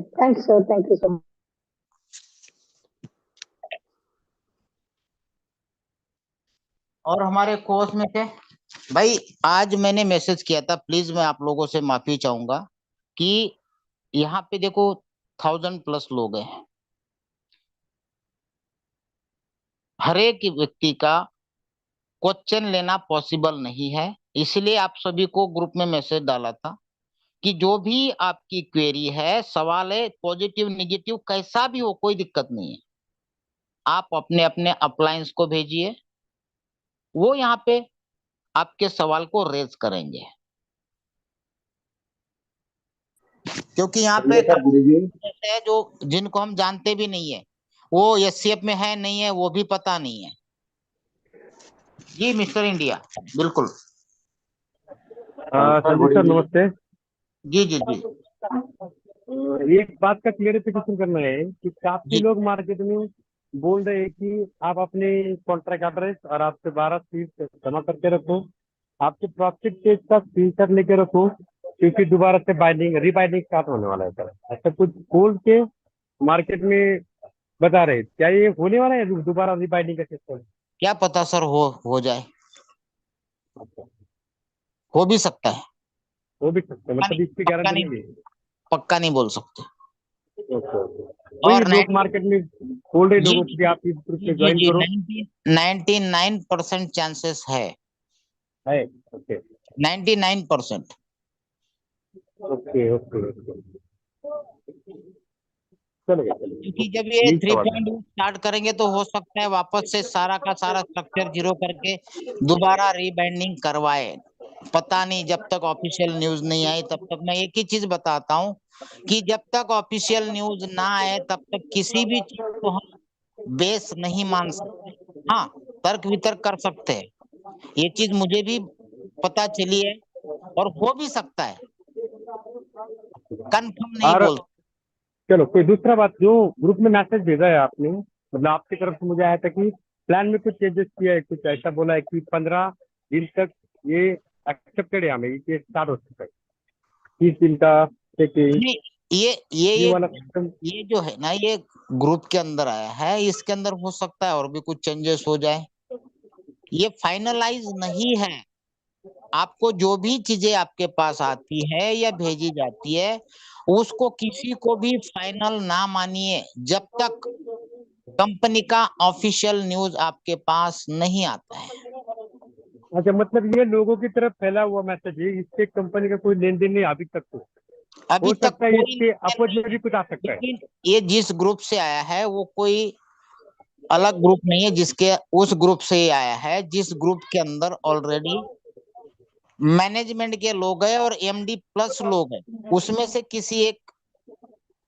Thank you sir, thank you sir. और हमारे कोर्स में थे भाई, आज मैंने मैसेज किया था, प्लीज मैं आप लोगों से माफी चाहूंगा कि यहाँ पे देखो 1000+ लोग हैं, हर एक व्यक्ति का क्वेश्चन लेना पॉसिबल नहीं है, इसलिए आप सभी को ग्रुप में मैसेज डाला था कि जो भी आपकी क्वेरी है, सवाल है, पॉजिटिव नेगेटिव कैसा भी हो, कोई दिक्कत नहीं है, आप अपने अपने अपलायंस को भेजिए, वो यहाँ पे आपके सवाल को रेज करेंगे। क्योंकि यहाँ पे ऐसे है जो जिनको हम जानते भी नहीं है, वो एससीएफ में है नहीं है वो भी पता नहीं है। जी मिस्टर इंडिया, बिल्कुल। संजय सर नमस्ते। जी जी जी एक बात का क्लियरिफिकेशन करना है कि काफी जी लोग मार्केट में बोल रहे हैं कि आप अपने कॉन्ट्रैक्ट एड्रेस और आपसे 12 फीस जमा करके रखो, आपके प्रॉफिट पेज का स्क्रीनशॉट लेके रखो, क्योंकि दोबारा से बाइंडिंग रीबाइंडिंग स्टार्ट होने वाला है सर। ऐसा कुछ बोल के मार्केट में बता रहे हैं। क्या ये होने वाला है दोबारा रीबाइंडिंग का सिस्टम? क्या पता सर, हो जाए, हो भी सकता है, हो भी सकता है, मतलब इसकी पक्का गारंटी नहीं, नहीं है। पक्का नहीं बोल सकते। Okay okay. वही और लोग मार्केट में बोल रहे जी लोगों से कि आप इस ग्रुप जी में जी ज्वाइन जी करो। 99% चांसेस है, है ओके 99%। ओके ओके ओके चलेगा क्योंकि चलेगा। जब ये यही सवाल था। 3.1 स्टार्ट करेंगे तो हो सकता है वापस से सारा का सारा स्ट्रक्चर जीरो करके दोबारा रीबाइंडिंग करवाए। पता नहीं, जब तक ऑफिशियल न्यूज नहीं आई तब तक। मैं एक ही चीज बताता हूँ कि जब तक ऑफिशियल न्यूज ना आए तब तक किसी भी चीज को हम बेस नहीं मान सकते। हाँ, तर्क वितर्क कर सकते हैं, ये चीज मुझे भी पता चली है और हो भी सकता है, कंफर्म नहीं और बोल। चलो कोई दूसरा बात, जो ग्रुप में मैसेज भेजा है आपने, मतलब आपकी तरफ से मुझे आया था कि प्लान में कुछ चेंजेस किया है, कुछ ऐसा बोला है कि 15 दिन तक ये एक्सेप्टेड है, हमें ये स्टार्ट हो सकता है 30 दिन का नहीं, ये वाला सिस्टम। ये जो है ना, ये ग्रुप के अंदर आया है, इसके अंदर हो सकता है और भी कुछ चेंजेस हो जाए, ये फाइनलाइज नहीं है। आपको जो भी चीजें आपके पास आती है या भेजी जाती है, उसको किसी को भी फाइनल ना मानिए जब तक कंपनी का ऑफिशियल न्यूज आपके पास नहीं आता है। अच्छा, मतलब ये लोगों की तरफ फैला हुआ मैसेज है, इससे कंपनी का कोई लेन देन नहीं अभी तक तो। अभी हो तक सकता है कोई इसके लेन अपोज नहीं में है, भी कुछ आ सकता है। लेकिन ये जिस ग्रुप से आया है वो कोई अलग ग्रुप नहीं है, जिसके उस ग्रुप से ही आया है जिस ग्रुप के अंदर ऑलरेडी मैनेजमेंट के लोग हैं और एमडी प्लस लोग हैं। उसमें से किसी एक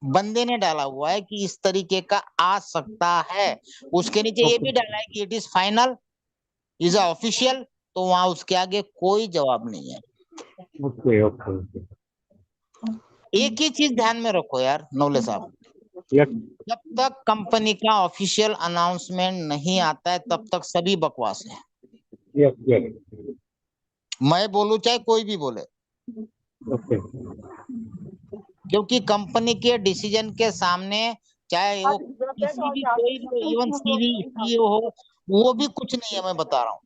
बंदे ने डाला हुआ है कि इस तरीके का आ सकता है, उसके नीचे ये भी डाला है कि it is final, is official, तो वहां उसके आगे कोई जवाब नहीं है। ओके ओके ओके एक ही चीज ध्यान में रखो यार नवले साहब, यस जब तक कंपनी का ऑफिशियल अनाउंसमेंट नहीं आता है तब तक सभी बकवास है। यस यस मैं बोलूं चाहे कोई भी बोले, ओके क्योंकि कंपनी के डिसीजन के सामने चाहे वो किसी भी कोई भी, इवन सीईओ हो, वो भी कुछ नहीं है, मैं बता रहा हूँ।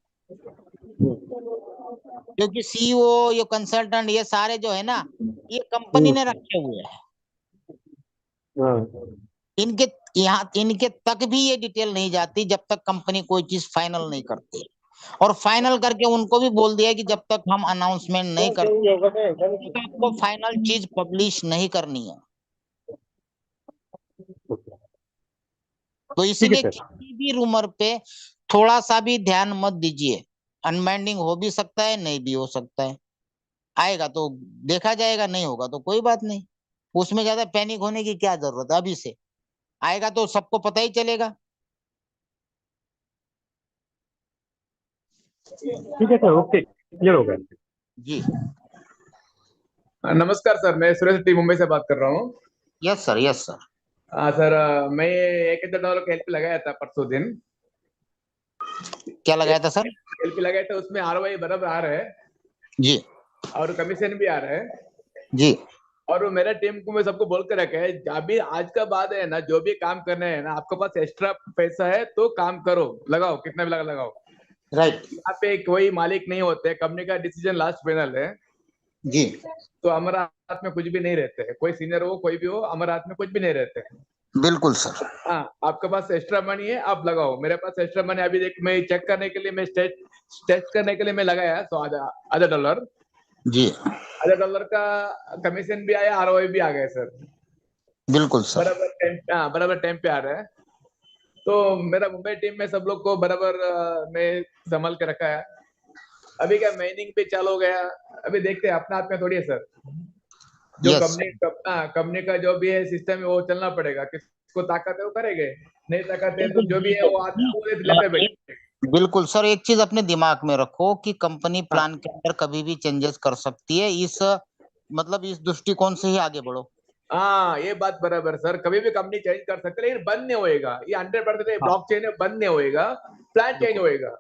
क्योंकि सीईओ, ये कंसल्टेंट, ये सारे जो है ना, ये कंपनी ने रखे हुए हैं। हाँ इनके यहाँ इनके तक भी ये डिटेल नहीं जाती जब तक कंपनी कोई चीज फाइनल नहीं करती। और फाइनल करके उनको भी बोल दिया कि जब तक हम अनाउंसमेंट नहीं करते तब तक आपको फाइनल चीज पब्लिश नहीं करनी है। तो ठीक है इसलिए सर। किसी भी रूमर पे थोड़ा सा भी ध्यान मत दीजिए। अनबाइंडिंग हो भी सकता है, नहीं भी हो सकता है। आएगा तो देखा जाएगा, नहीं होगा तो कोई बात नहीं। उसमें ज्यादा पैनिक होने की क्या जरूरत है, अभी से आएगा तो सबको पता ही चलेगा। ठीक है सर, ओके क्लियर हो गया। जी नमस्कार सर, मैं सुरेश टी मुंबई से बात कर रहा हूँ। Yes sir, yes sir. हाँ सर, मैं $1000 का एलपी लगाया था परसों दिन। क्या लगाया था सर? एलपी लगाया था, उसमें आरओआई बराबर आ रहा है जी और कमीशन भी आ रहा है। जी और मेरा टीम को मैं सबको बोल कर रखा है, अभी आज का बाद है ना, जो भी काम करना है ना, आपके पास एक्स्ट्रा पैसा है तो काम करो, लगाओ, कितना भी लगाओ। राइट यहाँ पे कोई मालिक नहीं होते, कंपनी का डिसीजन लास्ट फाइनल है। जी तो हमारा हाथ में कुछ भी नहीं रहते है, कोई सीनियर हो कोई भी हो, हमारे हाथ में कुछ भी नहीं रहते है। बिल्कुल सर। हाँ, आपके पास एक्स्ट्रा मनी है, आप लगाओ। मेरे पास एक्स्ट्रा मनी अभी देख, मैं चेक करने के लिए, मैं टेस्ट करने के लिए मैं लगाया, तो आधा डॉलर, जी $1 का कमीशन भी आया, आरओआई भी आ गया सर। बिल्कुल सर। बराबर टाइम पे आ रहा है। तो मेरा मुंबई टीम में सब लोग को बराबर मैं संभाल के रखा है। अभी क्या माइनिंग पे चालू हो गया, अभी देखते हैं, अपना हाथ में थोड़ी है सर। जो यस कंपनी का जो भी है सिस्टम है वो चलना पड़ेगा। किसको ताकत है वो करेंगे, नहीं ताकत है तो जो भी है वो लेते बैठे। बिल्कुल सर, एक चीज अपने दिमाग में रखो कि कंपनी हाँ प्लान के अंदर कभी भी चेंजेस कर सकती है। इस मतलब इस दृष्टिकोण से ही आगे बढ़ो। हाँ, ये बात बराबर सर, कभी भी कंपनी चेंज कर सकते हैं, लेकिन बंद नहीं होएगा। ये 100% हाँ ब्लॉकचेन है, बंद नहीं होएगा, प्लान चेंज बिल्कुल होएगा।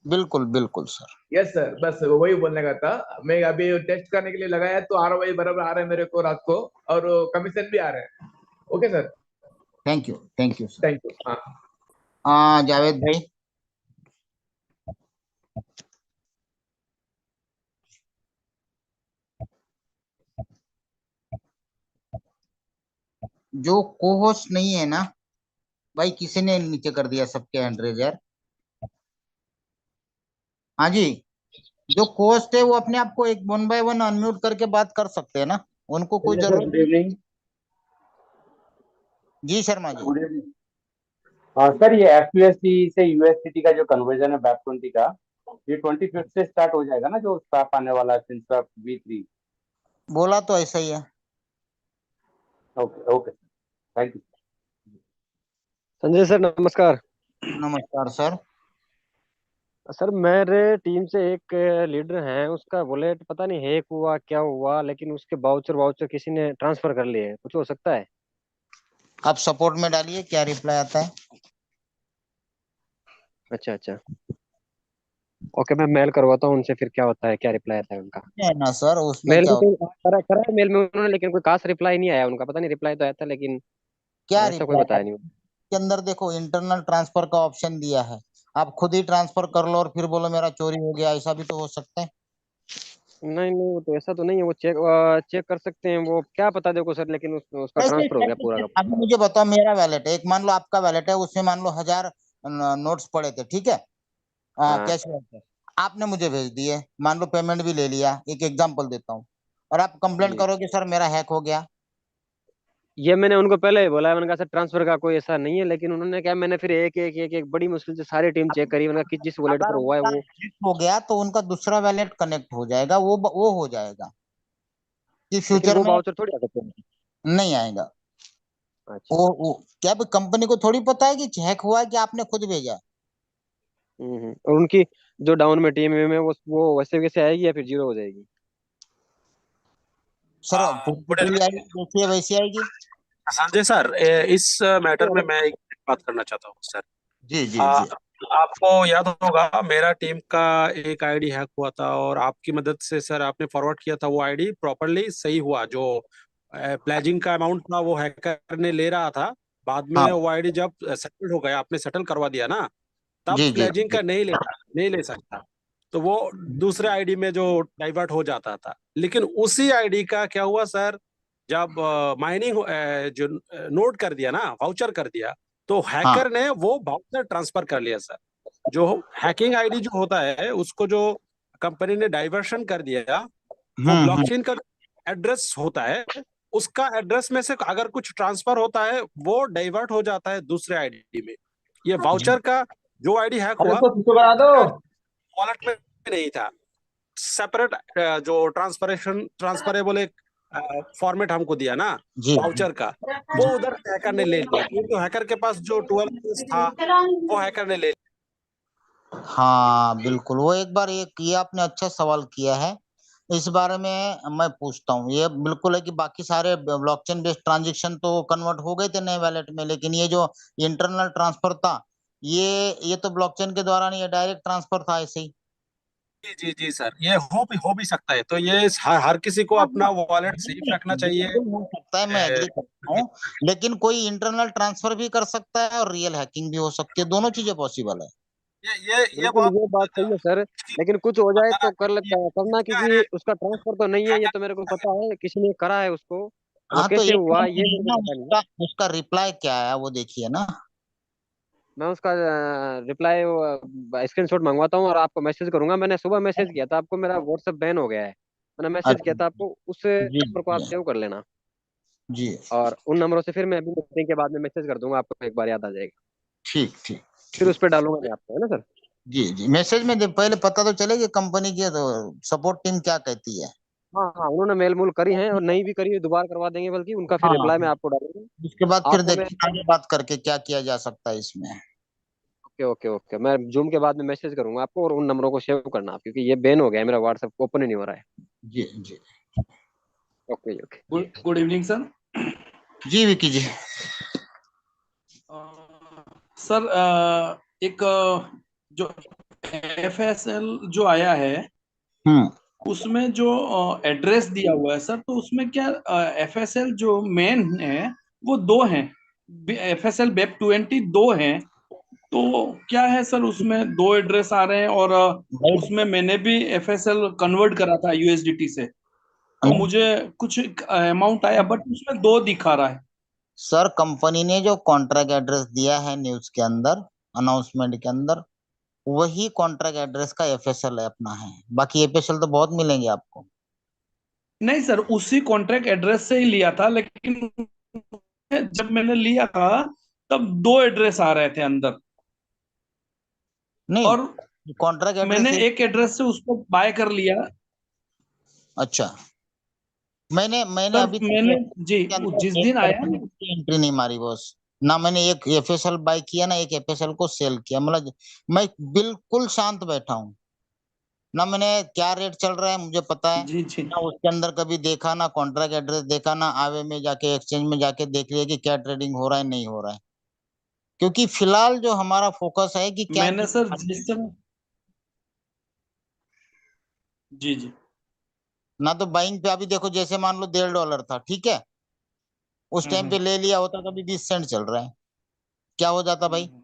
बिल्कुल बिल्कुल सर। यस सर, बस वही बोलने का था। मैं अभी टेस्ट करने के लिए लगाया, तो आरओआई बराबर आ रहा है मेरे को रात को, और कमीशन भी आ रहा है। Okay sir, thank you sir. Thank you. हाँ हाँ जावेद भाई। जो को होस्ट नहीं है ना भाई, किसी ने नीचे कर दिया सबके हैंड रेज यार। हाँ जी, जो होस्ट है वो अपने आप को एक 1 बाय 1 अनम्यूट करके बात कर सकते हैं ना, उनको कोई संजय सर, जरूरत। Good evening. जी शर्मा जी। Good evening. हाँ सर, ये एफयूएसडी से यूएसडीटी का जो कन्वर्जन है बैक 20 का, ये 25 से स्टार्ट हो जाएगा ना, जो स्टाफ आने वाला है फिनस्टाफ V3। बोला तो ऐसा ही है। Okay okay, thank you. Sanjay sir नमस्कार। नमस्कार सर। सर मेरे टीम से एक लीडर है, उसका वॉलेट पता नहीं हैक हुआ क्या हुआ, लेकिन उसके बाउचर वाउचर किसी ने ट्रांसफर कर लिए, कुछ हो सकता है? आप सपोर्ट में डालिए क्या रिप्लाई आता है। अच्छा अच्छा, ओके मैं मेल करवाता हूँ उनसे, फिर क्या होता है, क्या रिप्लाई आता है उनका। है ना सर, उसमें मेल क्या में होता तो करा करा है मेल में उन्होंने, लेकिन कोई खास रिप्लाई नहीं आया उनका, पता नहीं, रिप्लाई तो आया था लेकिन क्या ऐसा कोई रिप्लाई बताया नहीं। के अंदर देखो इंटरनल ट्रांसफर का ऑप्शन दिया है। आप खुद ही ट्रांसफर कर लो और फिर बोलो मेरा चोरी हो गया, ऐसा भी तो हो सकता है। नहीं नहीं, वो तो ऐसा तो नहीं है, वो चेक चेक कर सकते हैं, वो क्या पता देखो सर, लेकिन उसका कैसे ट्रांसफर हो गया कैसे पूरा का अभी पूरा। मुझे बताओ, मेरा वैलेट है, एक मान लो आपका वैलेट है, उसमें मान लो 1000 नोट्स पड़े थे, ठीक है, हाँ, कैश पे आपने मुझे भेज दिए, मान लो पेमेंट भी ले लिया, एक एग्जांपल देता हूँ, और आप कंप्लेंट जी करोगे सर मेरा हैक हो गया। ये मैंने उनको पहले ही बोला है, मैंने कहा सर ट्रांसफर का कोई ऐसा नहीं है, लेकिन उन्होंने क्या, मैंने फिर एक बड़ी मुश्किल से सारी टीम चेक करी, मैंने कहा कि जिस वॉलेट अगर पर हुआ है उनका वो। हैक हो गया तो उनका दूसरा वैलेट कनेक्ट हो जाएगा, वो हो जाएगा कि लेकिन फ्यूचर वो में बाउचर थोड़ी आ सकते हैं। नहीं आएगा। अच्छा। वो क्या कंपनी को थोड़ी पता है कि हैक हुआ है कि आपने खुद भेजा। और उनकी जो डाउन में टीम में वो वैसे वैसे आएगी या फिर जीरो हो जाएगी? सर गुड पूरी आएगी इवनिंग जैसी है वैसी आएगी। संजय सर, इस मैटर में मैं एक बात करना चाहता हूँ सर। जी जी आ, जी। आपको याद होगा मेरा टीम का एक आईडी हैक हुआ था, और आपकी मदद से सर आपने फॉरवर्ड किया था, वो आईडी प्रॉपरली सही हुआ। जो प्लेजिंग का अमाउंट था वो हैकर ने ले रहा था, बाद में हाँ वो आईडी जब सेटल हो गया, आपने सेटल करवा दिया ना, तब जी जी प्लेजिंग जी। का नहीं ले सकता, तो वो दूसरे आईडी में जो डाइवर्ट हो जाता था। लेकिन उसी आईडी का क्या हुआ सर, जब माइनिंग जो नोट कर दिया ना, वाउचर कर दिया, तो हाँ हैकर ने वो वाउचर ट्रांसफर कर लिया सर। जो हैकिंग आईडी जो होता है उसको जो कंपनी ने डाइवर्शन कर दिया, वो हम्म। ब्लॉकचेन का एड्रेस होता है, उसका एड्रेस में से अगर कुछ ट्रांसफर होता है वो डाइवर्ट हो जाता है दूसरे आईडी में। ये वाउचर का जो आईडी हैक अरे हुआ, उसको पीछे करा दो। वॉलेट में नहीं था, सेपरेट जो ट्रांसफरेबल एक फॉर्मेट हमको दिया ना जी वाउचर का, वो उधर हैकर ने ले लिया, क्योंकि हैकर के पास जो 12 था वो हैकर ने ले लिया। हाँ बिल्कुल, वो एक बार एक ये आपने अच्छा सवाल किया है, इस बारे में मैं पूछता हूँ। ये बिल्कुल है कि बाकी सारे ब्लॉकचेन बेस्ड ट्रांजेक्शन तो कन्वर्ट हो गए थे नए वैलेट में, लेकिन ये जो इंटरनल ट्रांसफर था, ये तो ब्लॉकचेन के द्वारा नहीं, ये डायरेक्ट ट्रांसफर था ऐसे ही। जी जी जी सर, ये हो भी सकता है, तो ये हर किसी को अपना वॉलेट सेफ रखना चाहिए। बिल्कुल हो सकता है, मैं एग्री करता हूँ, लेकिन कोई इंटरनल ट्रांसफर भी कर सकता है और रियल हैकिंग भी हो सकती है, दोनों चीजें पॉसिबल है। ये बिल्कुल बात ये बात सही है सर, लेकिन कुछ हो जाए बताना तो कर कि करना, क्या क्योंकि है, उसका ट्रांसफर तो नहीं है, ये तो मेरे को पता है, किसी ने करा है उसको। वो हाँ तो कैसे एक हुआ काम ये करिए मेरे ना, को पता नहीं है। उसका उसका रिप्लाई क्या आया वो देखिए ना। मैं उसका रिप्लाई स्क्रीनशॉट मंगवाता हूँ और आपको मैसेज करूंगा। मैंने सुबह मैसेज किया था आपको, मेरा व्हाट्सएप बैन हो गया है। मैंने मैसेज अच्छा किया था आपको, उस जी नंबर को आप जी सेव कर लेना। जी और उन नंबरों से फिर मैं अभी मीटिंग के बाद में मैसेज कर दूंगा आपको, एक बार याद आ जाएगा। ठीक ठीक फिर उस ठीक। पर डालूंगा मैं आपको, है ना सर। जी जी मैसेज में पहले पता तो चले कि कंपनी की तो सपोर्ट टीम क्या कहती है। हाँ हाँ, उन्होंने मेल मूल करी है और नई भी करी है, दोबारा करवा देंगे, बल्कि उनका फिर हाँ रिप्लाई मैं आपको डालूंगा। उसके बाद फिर आपको मैं देखते आगे बात करके क्या किया जा सकता है इसमें। ओके ओके ओके, मैं जूम के बाद में मैसेज करूंगा आपको, और उन नंबरों को सेव करना आप, क्योंकि ये बैन हो गया है, मेरा व्हाट्सएप ओपन ही नहीं हो रहा है। जी जी okay okay. Good good evening sir. जी विकी जी। सर एक जो FSL जो आया है हम्म उसमें जो एड्रेस दिया हुआ है सर, तो उसमें क्या FSL जो मेन है वो दो हैं, FSL वेब 20 दो हैं, तो क्या है सर उसमें दो एड्रेस आ रहे हैं, और भाई उसमें मैंने भी FSL कन्वर्ट करा था USDT से, तो मुझे कुछ अमाउंट आया बट उसमें दो दिखा रहा है। सर कंपनी ने जो कॉन्ट्रैक्ट एड्रेस दिया है न्यूज के अंदर अनाउंसमेंट के अंदर वही कॉन्ट्रैक्ट एड्रेस का एफएसएल है अपना है। बाकी एफएसएल तो बहुत मिलेंगे आपको। नहीं सर, उसी कॉन्ट्रैक्ट एड्रेस से ही लिया था, लेकिन जब मैंने लिया था तब दो एड्रेस आ रहे थे अंदर, नहीं और कॉन्ट्रैक्ट एड्रेस मैंने एक एड्रेस से उसको बाय कर लिया। अच्छा मैंने मैंने सर अभी तक मैंने जी के जिस अंदर एक दिन आया, परसेंट की एंट्री नहीं मारी बॉस। ना मैंने एक एफएसएल बाय किया ना एक एफएसएल को सेल किया। मतलब मैं बिल्कुल शांत बैठा हूँ। ना मैंने क्या रेट चल रहा है मुझे पता है जी जी ना उसके अंदर कभी देखा ना कॉन्ट्रैक्ट एड्रेस देखा ना आवे में जाके एक्सचेंज में जाके देख लिया कि क्या ट्रेडिंग हो रहा है नहीं हो रहा है। क्योंकि फिलहाल जो हमारा फोकस है कि क्या मैंने सर जिस समय जी जी ना तो बाइंग पे अभी देखो जैसे मान लो $1.5 था ठीक है उस टाइम पे हम्म ले लिया होता तो अभी 20 सेंट चल रहा है क्या हो जाता भाई। हम्म।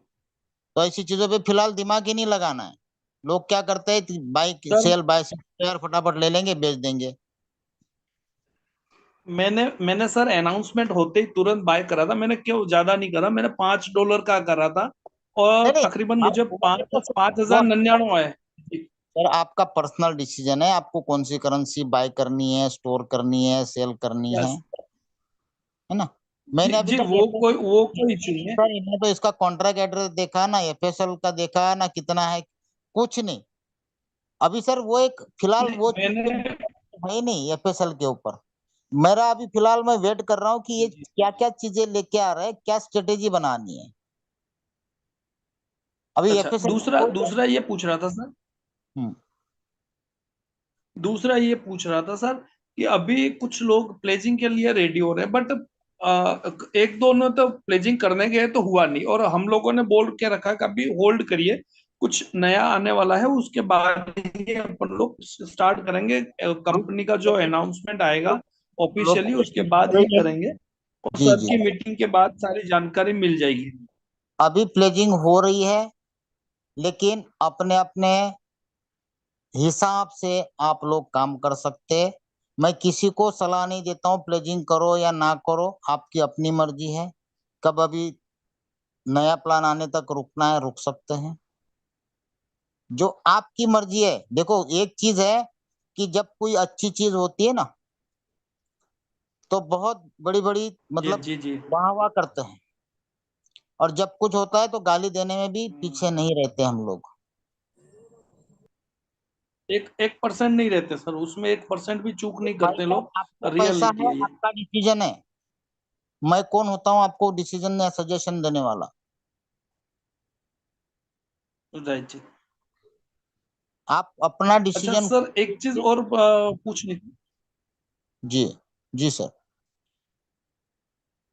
तो ऐसी चीजों पे फिलहाल दिमाग ही नहीं लगाना है। लोग क्या करते हैं सर बाय शेयर फटाफट ले लेंगे बेच देंगे। मैंने सर अनाउंसमेंट होते ही तुरंत बाय करा था, मैंने क्यों ज्यादा नहीं करा, मैंने $5 का करा था, और नहीं नहीं तकरीबन आप मुझे वो देखो पाँच वो हजार निन्यानवे आए। जी सर आपका पर्सनल डिसीजन है आपको कौन सी करेंसी बाय करनी है स्टोर करनी है सेल करनी यस है ना। जी मैंने अभी जी, तक वो कोई इशू नहीं है। सर इन्हें तो इसका कॉन्ट्रैक्ट एड्रेस देखा ना एफएसएल का देखा ना कितना है कुछ नहीं। अभी सर वो एक फिलहाल नहीं वो चीज पे मैंने है ही नहीं एफएसएल के ऊपर। मेरा अभी फिलहाल मैं वेट कर रहा हूँ कि ये जी क्या क्या चीजें लेके आ रहा है क्या स्ट्रेटेजी बनानी है। अभी अच्छा, एफएसएल दूसरा दूसरा ये पूछ रहा था सर, हम्म दूसरा ये पूछ रहा था सर कि अभी कुछ लोग प्लेजिंग के लिए रेडी हो रहे हैं, बट एक दो ने तो प्लेजिंग करने गए तो हुआ नहीं, और हम लोगों ने बोल के रखा कि अभी होल्ड करिए, कुछ नया आने वाला है उसके बाद ही अपन लोग स्टार्ट करेंगे, कंपनी का जो अनाउंसमेंट आएगा लोग ऑफिशियली उसके बाद ही करेंगे, और जी सर जी की मीटिंग के बाद सारी जानकारी मिल जाएगी। अभी प्लेजिंग हो रही है लेकिन अपने अपने हिसाब से आप लोग काम कर सकते हैं। मैं किसी को सलाह नहीं देता हूँ प्लेजिंग करो या ना करो आपकी अपनी मर्जी है। कब अभी नया प्लान आने तक रुकना है रुक सकते हैं जो आपकी मर्जी है। देखो एक चीज है कि जब कोई अच्छी चीज होती है ना तो बहुत बड़ी बड़ी जी मतलब जी जी वाह वाह करते हैं और जब कुछ होता है तो गाली देने में भी पीछे नहीं रहते हम लोग। 1% नहीं रहते सर उसमें, 1% भी चूक नहीं भाई करते साहब लोग, आपका पैसा रियलिटी है है ये। आपका डिसीजन है। मैं कौन होता हूँ आपको डिसीजन या सजेशन देने वाला। राइट जी। आप अपना अच्छा डिसीजन सर, एक चीज और पूछनी थी, जी जी सर।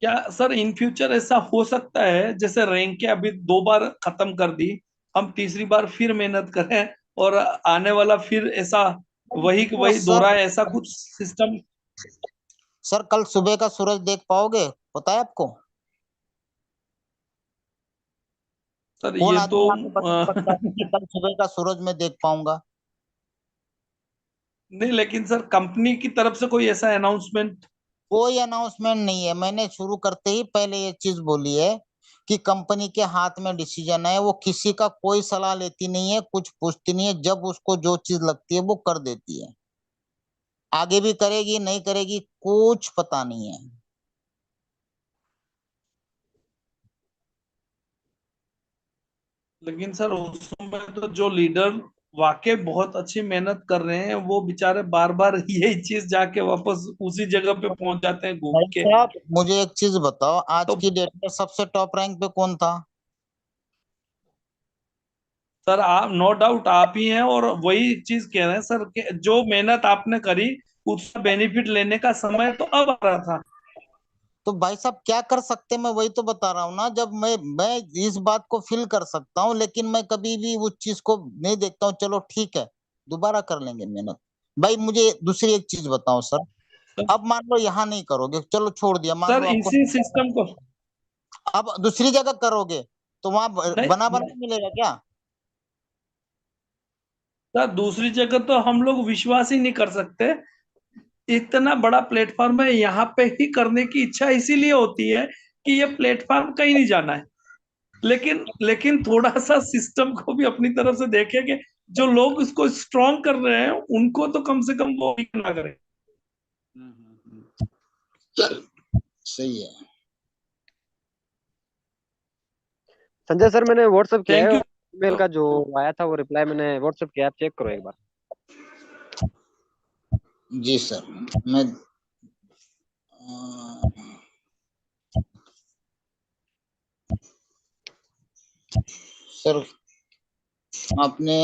क्या सर इन फ्यूचर ऐसा हो सकता है जैसे रैंक के अभी 2 बार खत्म कर दी, हम तीसरी बार फिर मेहनत करें और आने वाला फिर ऐसा वही देखो वही सर दोहराए, ऐसा कुछ सिस्टम? सर कल सुबह का सूरज देख पाओगे पता है आपको। सर कौन ये तो आदमी आके बता सकता है कि कल सुबह का सूरज मैं देख पाऊंगा। नहीं, लेकिन सर कंपनी की तरफ से कोई ऐसा अनाउंसमेंट कोई अनाउंसमेंट नहीं है। मैंने शुरू करते ही पहले ये चीज बोली है कि कंपनी के हाथ में डिसीजन है, वो किसी का कोई सलाह लेती नहीं है, कुछ पूछती नहीं है, जब उसको जो चीज लगती है वो कर देती है। आगे भी करेगी नहीं करेगी कुछ पता नहीं है। लेकिन सर उसमें तो जो लीडर वाकई बहुत अच्छी मेहनत कर रहे हैं, वो बेचारे बार बार यही चीज जाके वापस उसी जगह पे पहुंच जाते हैं घूम भाई के। साहब मुझे एक चीज बताओ, आज तो की डेट में सबसे टॉप रैंक पे कौन था? सर आप नो डाउट आप ही हैं, और वही चीज कह रहे हैं सर कि जो मेहनत आपने करी उसका बेनिफिट लेने का समय तो अब आ रहा था। तो भाई साहब क्या कर सकते हैं, मैं वही तो बता रहा हूँ ना। जब मैं इस बात को फील कर सकता हूँ, लेकिन मैं कभी भी उस चीज को नहीं देखता हूँ। चलो ठीक है, दोबारा कर लेंगे मेहनत। भाई मुझे दूसरी एक चीज बताओ सर, अब मान लो यहाँ नहीं करोगे, चलो छोड़ दिया, मान सर लो आपको इसी सिस्टम को अब दूसरी जगह करोगे तो वहां बना नहीं बना मिलेगा क्या? सर, दूसरी जगह तो हम लोग विश्वास ही नहीं कर सकते। इतना बड़ा प्लेटफॉर्म है, यहाँ पे ही करने की इच्छा इसीलिए होती है कि ये प्लेटफॉर्म कहीं नहीं जाना है। लेकिन थोड़ा सा सिस्टम को भी अपनी तरफ से देखें कि जो लोग इसको स्ट्रॉन्ग कर रहे हैं उनको तो कम से कम वो weak ना करें। चल सही है। संजय सर, मैंने व्हाट्सअप किया थैंक है, यू। ईमेल का जो आया था वो रिप्लाई मैंने व्हाट्सअप किया, आप चेक करो एक बार। जी सर, मैं अ, सर आपने,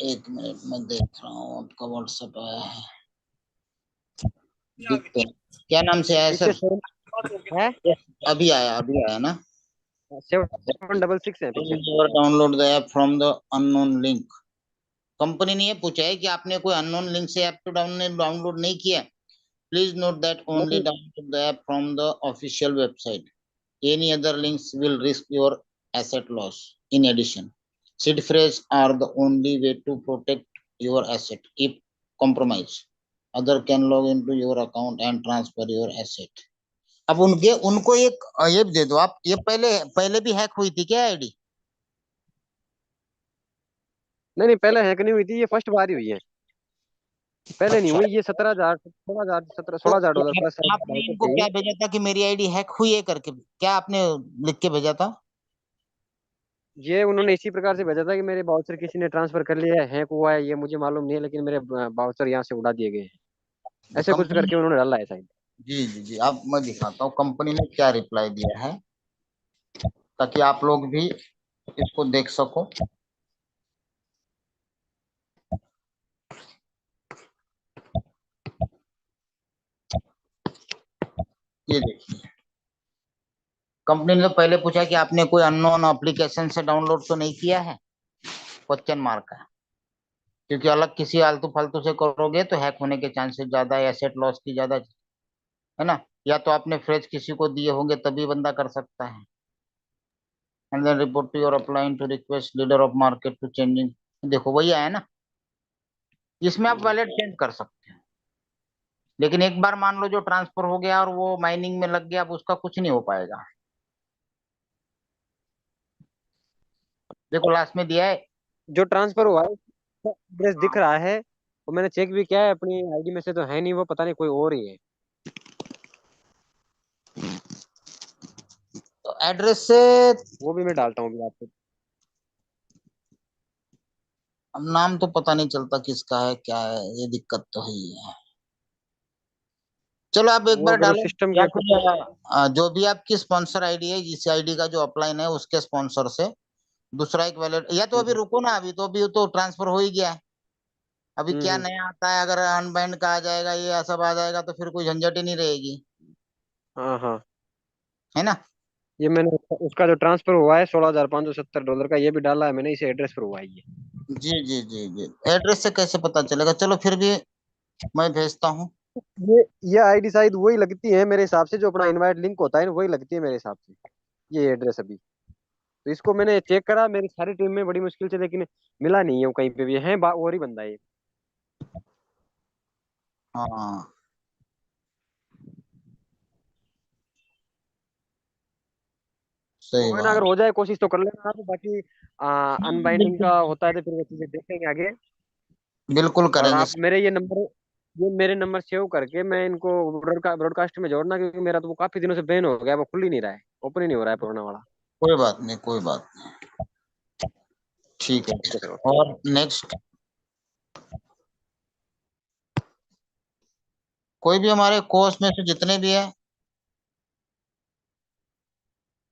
एक मिनट में देख रहा हूँ, आपका व्हाट्सएप आया है, दिखते हैं। क्या नाम से आया पीछे सर? सेवन है, अभी आया ना? 766 है पीछे। Download the app from the unknown link. Company ने ये पूछा है कि आपने कोई अननोन लिंक से ऐप तो डाउनलोड नहीं किया। प्लीज नोट दैट ओनली नहीं, download the app from the official website. Any other links will risk your asset loss. In addition, seed phrase are the only way to protect your asset. If compromised, other can log into your account and transfer your asset. अब उनको एक ये दे दो आप, ये पहले पहले भी हैक हुई थी क्या आईडी? नहीं, नहीं, पहले हैक नहीं हुई थी, ये फर्स्ट बार ही हुई है, पहले नहीं अच्छा, हुई। ये 17,000, 16,000, 17, तो 16,000 डॉलर प्लस आपने इनको क्या भेजा था कि मेरी आईडी हैक हुई है करके? क्या आपने लिख के भेजा था? ये उन्होंने इसी प्रकार से भेजा था कि मेरे बाउचर किसी ने ट्रांसफर कर लिया है, हैक हुआ है, ये मुझे मालूम नहीं है, लेकिन मेरे बाउचर यहाँ से उड़ा दिए गए हैं, तो ऐसे कुछ कंपनी, करके उन्होंने डाला है शायद। जी जी जी, अब मैं दिखाता हूँ कंपनी ने क्या रिप्लाई दिया है, ताकि आप लोग भी इसको देख सको। ये देखिए, कंपनी ने तो पहले पूछा कि आपने कोई अननोन एप्लीकेशन से डाउनलोड तो नहीं किया है, क्वेश्चन मार्क है। क्योंकि अलग किसी आलतू फालतू से करोगे तो हैक होने के चांसेस ज्यादा है, एसेट लॉस की ज्यादा है ना। या तो आपने फ्रेज किसी को दिए होंगे तभी बंदा कर सकता है। And then report to your upline to request leader of market to changing. देखो वही आया ना, इसमें आप वैलेट चेंज कर सकते हैं। लेकिन एक बार मान लो जो ट्रांसफर हो गया और वो माइनिंग में लग गया, अब उसका कुछ नहीं हो पाएगा। देखो लास्ट में दिया है। जो ट्रांसफर हुआ है एड्रेस दिख रहा है, और मैंने चेक भी किया है, अपनी आईडी में से तो है नहीं, वो पता नहीं कोई और ही है। तो एड्रेस से वो भी मैं डालता हूँ अभी आपको। अब नाम तो पता नहीं चलता किसका है क्या है, ये दिक्कत तो है ही है। चलो आप एक वो बार अगर डालो, सिस्टम या के फिर जो भी आपकी स्पॉन्सर आईडी है, जिस आईडी का जो अपलाइन है उसके स्पॉन्सर से दूसरा एक वैलेट, या तो अभी रुको ना, अभी तो ट्रांसफर हो ही गया है। अभी क्या हम्म। नया आता है, अगर अनबाइंड का आ जाएगा, ये सब आ जाएगा तो फिर कोई झंझट ही नहीं रहेगी, हाँ, हाँ, है ना। ये मैंने उसका जो ट्रांसफर हुआ है $16,570 का, ये भी डाला है मैंने, इसे एड्रेस पर हुआ है ये। जी जी जी जी, एड्रेस से कैसे पता चलेगा? चलो फिर भी मैं भेजता हूँ। ये ये आईडी शायद वही लगती है मेरे हिसाब से, जो अपना इनवाइट लिंक होता है ना, वही लगती है मेरे हिसाब से, ये एड्रेस अभी। तो इसको मैंने चेक करा मेरी सारी टीम में बड़ी मुश्किल से, लेकिन मिला नहीं है वो कहीं पे भी, है और ही बंदा है ये। हाँ सही कोई ना, अगर बात। हो जाए कोशिश तो कर लेना आप, बाकी अनबाइंडिंग का होता है तो फिर वो चीजें देखेंगे आगे। बिल्कुल और करेंगे। आप मेरे नंबर सेव करके मैं इनको ब्रॉडकास्ट में जोड़ना, क्योंकि मेरा तो वो काफी दिनों से बैन हो गया, वो खुल ही नहीं रहा है, ओपन ही नहीं हो रहा है पुराना वाला। कोई बात नहीं, कोई बात नहीं, ठीक है। ठीक है सर। और नेक्स्ट कोई भी हमारे कोर्स में से जितने भी है।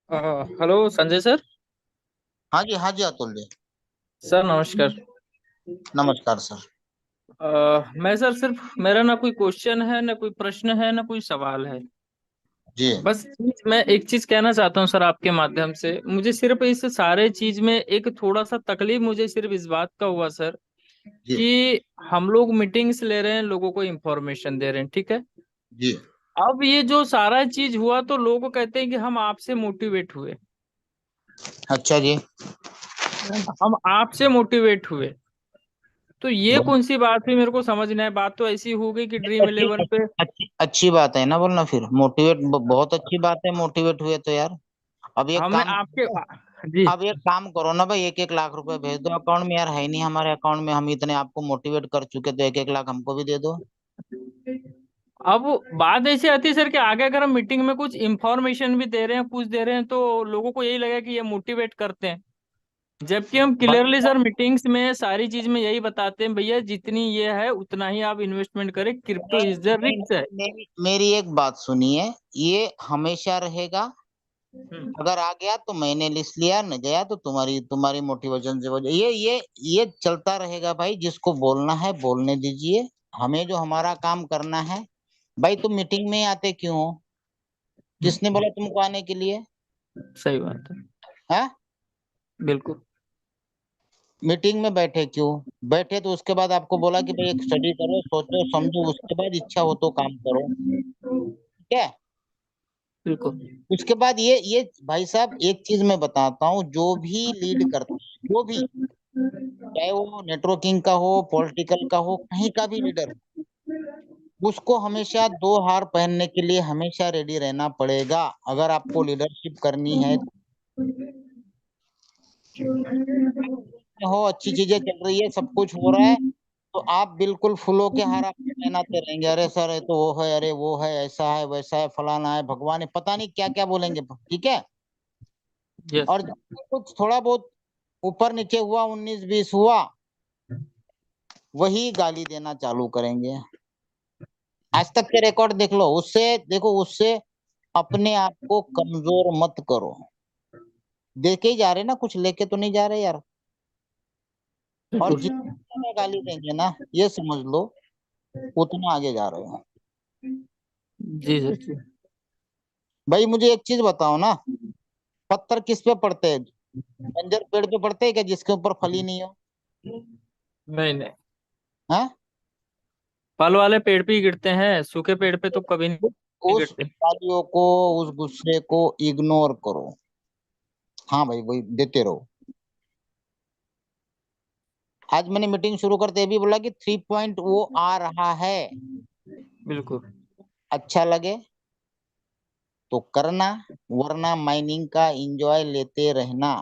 Hello Sanjay sir. हाँ जी, हाँ जी, अतुल जी, सर नमस्कार। नमस्कार सर। मैं सर सिर्फ, मेरा ना कोई क्वेश्चन है, ना कोई प्रश्न है, ना कोई सवाल है। जी बस मैं एक चीज कहना चाहता हूँ सर आपके माध्यम से। मुझे सिर्फ इस सारे चीज में एक थोड़ा सा तकलीफ मुझे सिर्फ इस बात का हुआ सर, जी कि हम लोग मीटिंग्स ले रहे हैं, लोगों को इंफॉर्मेशन दे रहे हैं, ठीक है। जी। अब ये जो सारा चीज हुआ तो लोग कहते हैं कि हम आपसे मोटिवेट हुए, अच्छा जी। हम आपसे मोटिवेट हुए। तो ये बहुत कौन सी बात हुई, मेरे को समझ नहीं आया। बात तो ऐसी हो गई कि ड्रीम अच्छी इलेवन पे। अच्छी बात है ना बोलना, फिर मोटिवेट बहुत अच्छी बात है, मोटिवेट हुए तो यार। अब एक हमें काम आपके, करो, जी अब एक काम करो ना भाई, 1-1 लाख रुपए भेज दो अकाउंट में। यार है नहीं हमारे अकाउंट में, हम इतने आपको मोटिवेट कर चुके, तो 1-1 लाख हमको भी दे दो। अब बात ऐसी आती है सर कि आगे अगर हम मीटिंग में कुछ इंफॉर्मेशन भी दे रहे हैं, कुछ दे रहे हैं, तो लोगों को यही लगेगा कि ये मोटिवेट करते हैं। जबकि हम भाई क्लियरली साहब, सर मीटिंग्स में सारी चीज में यही बताते हैं, भैया जितनी ये है उतना ही आप इन्वेस्टमेंट करें, क्रिप्टो नहीं इज द नहीं रिस्क है। मेरी एक बात सुनिए, ये हमेशा रहेगा। अगर आ गया तो मैंने लिस्ट लिया, न गया तो तुम्हारी तुम्हारी मोटिवेशन से वजह, ये चलता रहेगा भाई। जिसको बोलना है बोलने दीजिए, हमें जो हमारा काम करना है। भाई तुम मीटिंग में आते क्यों हो? किसने बोला तुमको आने के लिए? सही बात है। हाँ, बिल्कुल। मीटिंग में बैठे क्यों? बैठे तो उसके बाद आपको बोला कि भाई एक स्टडी करो, सोचो समझो, उसके बाद इच्छा हो तो काम करो, ठीक है। बिल्कुल। उसके बाद ये भाई साहब, एक चीज मैं बताता हूँ, जो भी लीड करता है, जो भी, चाहे वो नेटवर्किंग का हो, पॉलिटिकल का हो, कहीं का भी लीडर हो, उसको हमेशा 2 हार पहनने के लिए हमेशा रेडी रहना पड़ेगा, अगर आपको लीडरशिप करनी है। हो अच्छी चीजें चल रही है, सब कुछ हो रहा है, तो आप बिल्कुल फूलों के हार आप पहनाते रहेंगे। अरे सर ये तो वो है, अरे वो है, ऐसा है, वैसा है, फलाना है, भगवान है, पता नहीं क्या क्या बोलेंगे, ठीक है। यस। और जब कुछ थोड़ा बहुत ऊपर नीचे हुआ, 19-20 हुआ, वही गाली देना चालू करेंगे। आज तक के रिकॉर्ड देख लो, उससे देखो, उससे अपने आप को कमजोर मत करो। देखे ही जा रहे ना, कुछ लेके तो नहीं जा रहे यार। और बिल्कुल। जितना ज्यादा गाली देंगे ना, ये समझ लो, उतना आगे जा रहे हो। जी सर जी। भाई मुझे एक चीज बताओ ना, पत्थर किस पे पड़ते हैं? बंजर पेड़ पे पड़ते हैं क्या, जिसके ऊपर फली नहीं हो? नहीं नहीं, हाँ, फल वाले पेड़ पे ही गिरते हैं, सूखे पेड़ पे तो कभी नहीं उस गिरते। गालियों को, उस गुस्से को इग्नोर करो। हाँ भाई, वही देते रहो। आज मैंने मीटिंग शुरू करते ही भी बोला कि 3 पॉइंट वो आ रहा है, बिल्कुल। अच्छा लगे तो करना, वरना माइनिंग का एंजॉय लेते रहना।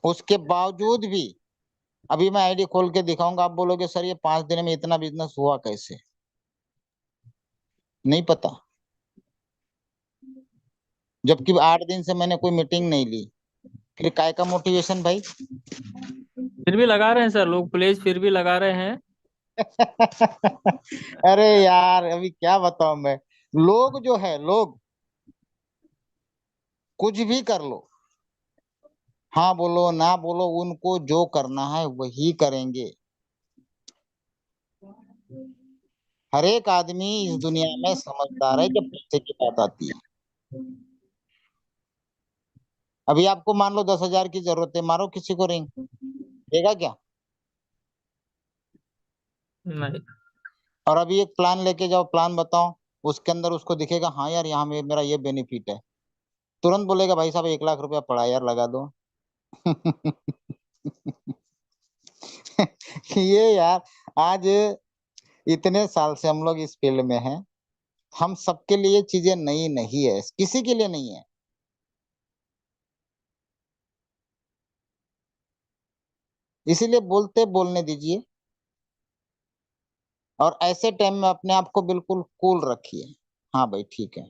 उसके बावजूद भी अभी मैं आईडी खोल के दिखाऊंगा, आप बोलोगे सर ये 5 दिन में इतना बिजनेस हुआ कैसे? नहीं पता। जबकि 8 दिन से मैंने कोई मीटिंग नहीं ली, फिर काय का मोटिवेशन भाई? फिर भी लगा रहे हैं सर लोग, प्लेज फिर भी लगा रहे हैं। अरे यार अभी क्या बताऊं मैं। लोग जो है, लोग कुछ भी कर लो, हाँ बोलो ना बोलो, उनको जो करना है वही करेंगे। हर एक आदमी इस दुनिया में समझदार है जब पैसे की बात आती है। अभी आपको मान लो 10,000 की जरूरत है, मारो किसी को रिंग, देगा क्या? नहीं। और अभी एक प्लान लेके जाओ, प्लान बताओ, उसके अंदर उसको दिखेगा हाँ यार यहाँ मेरा ये बेनिफिट है, तुरंत बोलेगा भाई साहब 1 लाख रुपया पड़ा यार, लगा दो। ये यार, आज इतने साल से हम लोग इस फील्ड में हैं, हम सबके लिए चीजें नई नहीं है, किसी के लिए नहीं है। इसीलिए बोलने दीजिए, और ऐसे टाइम में अपने आप को बिल्कुल कूल रखिए। हाँ भाई ठीक है।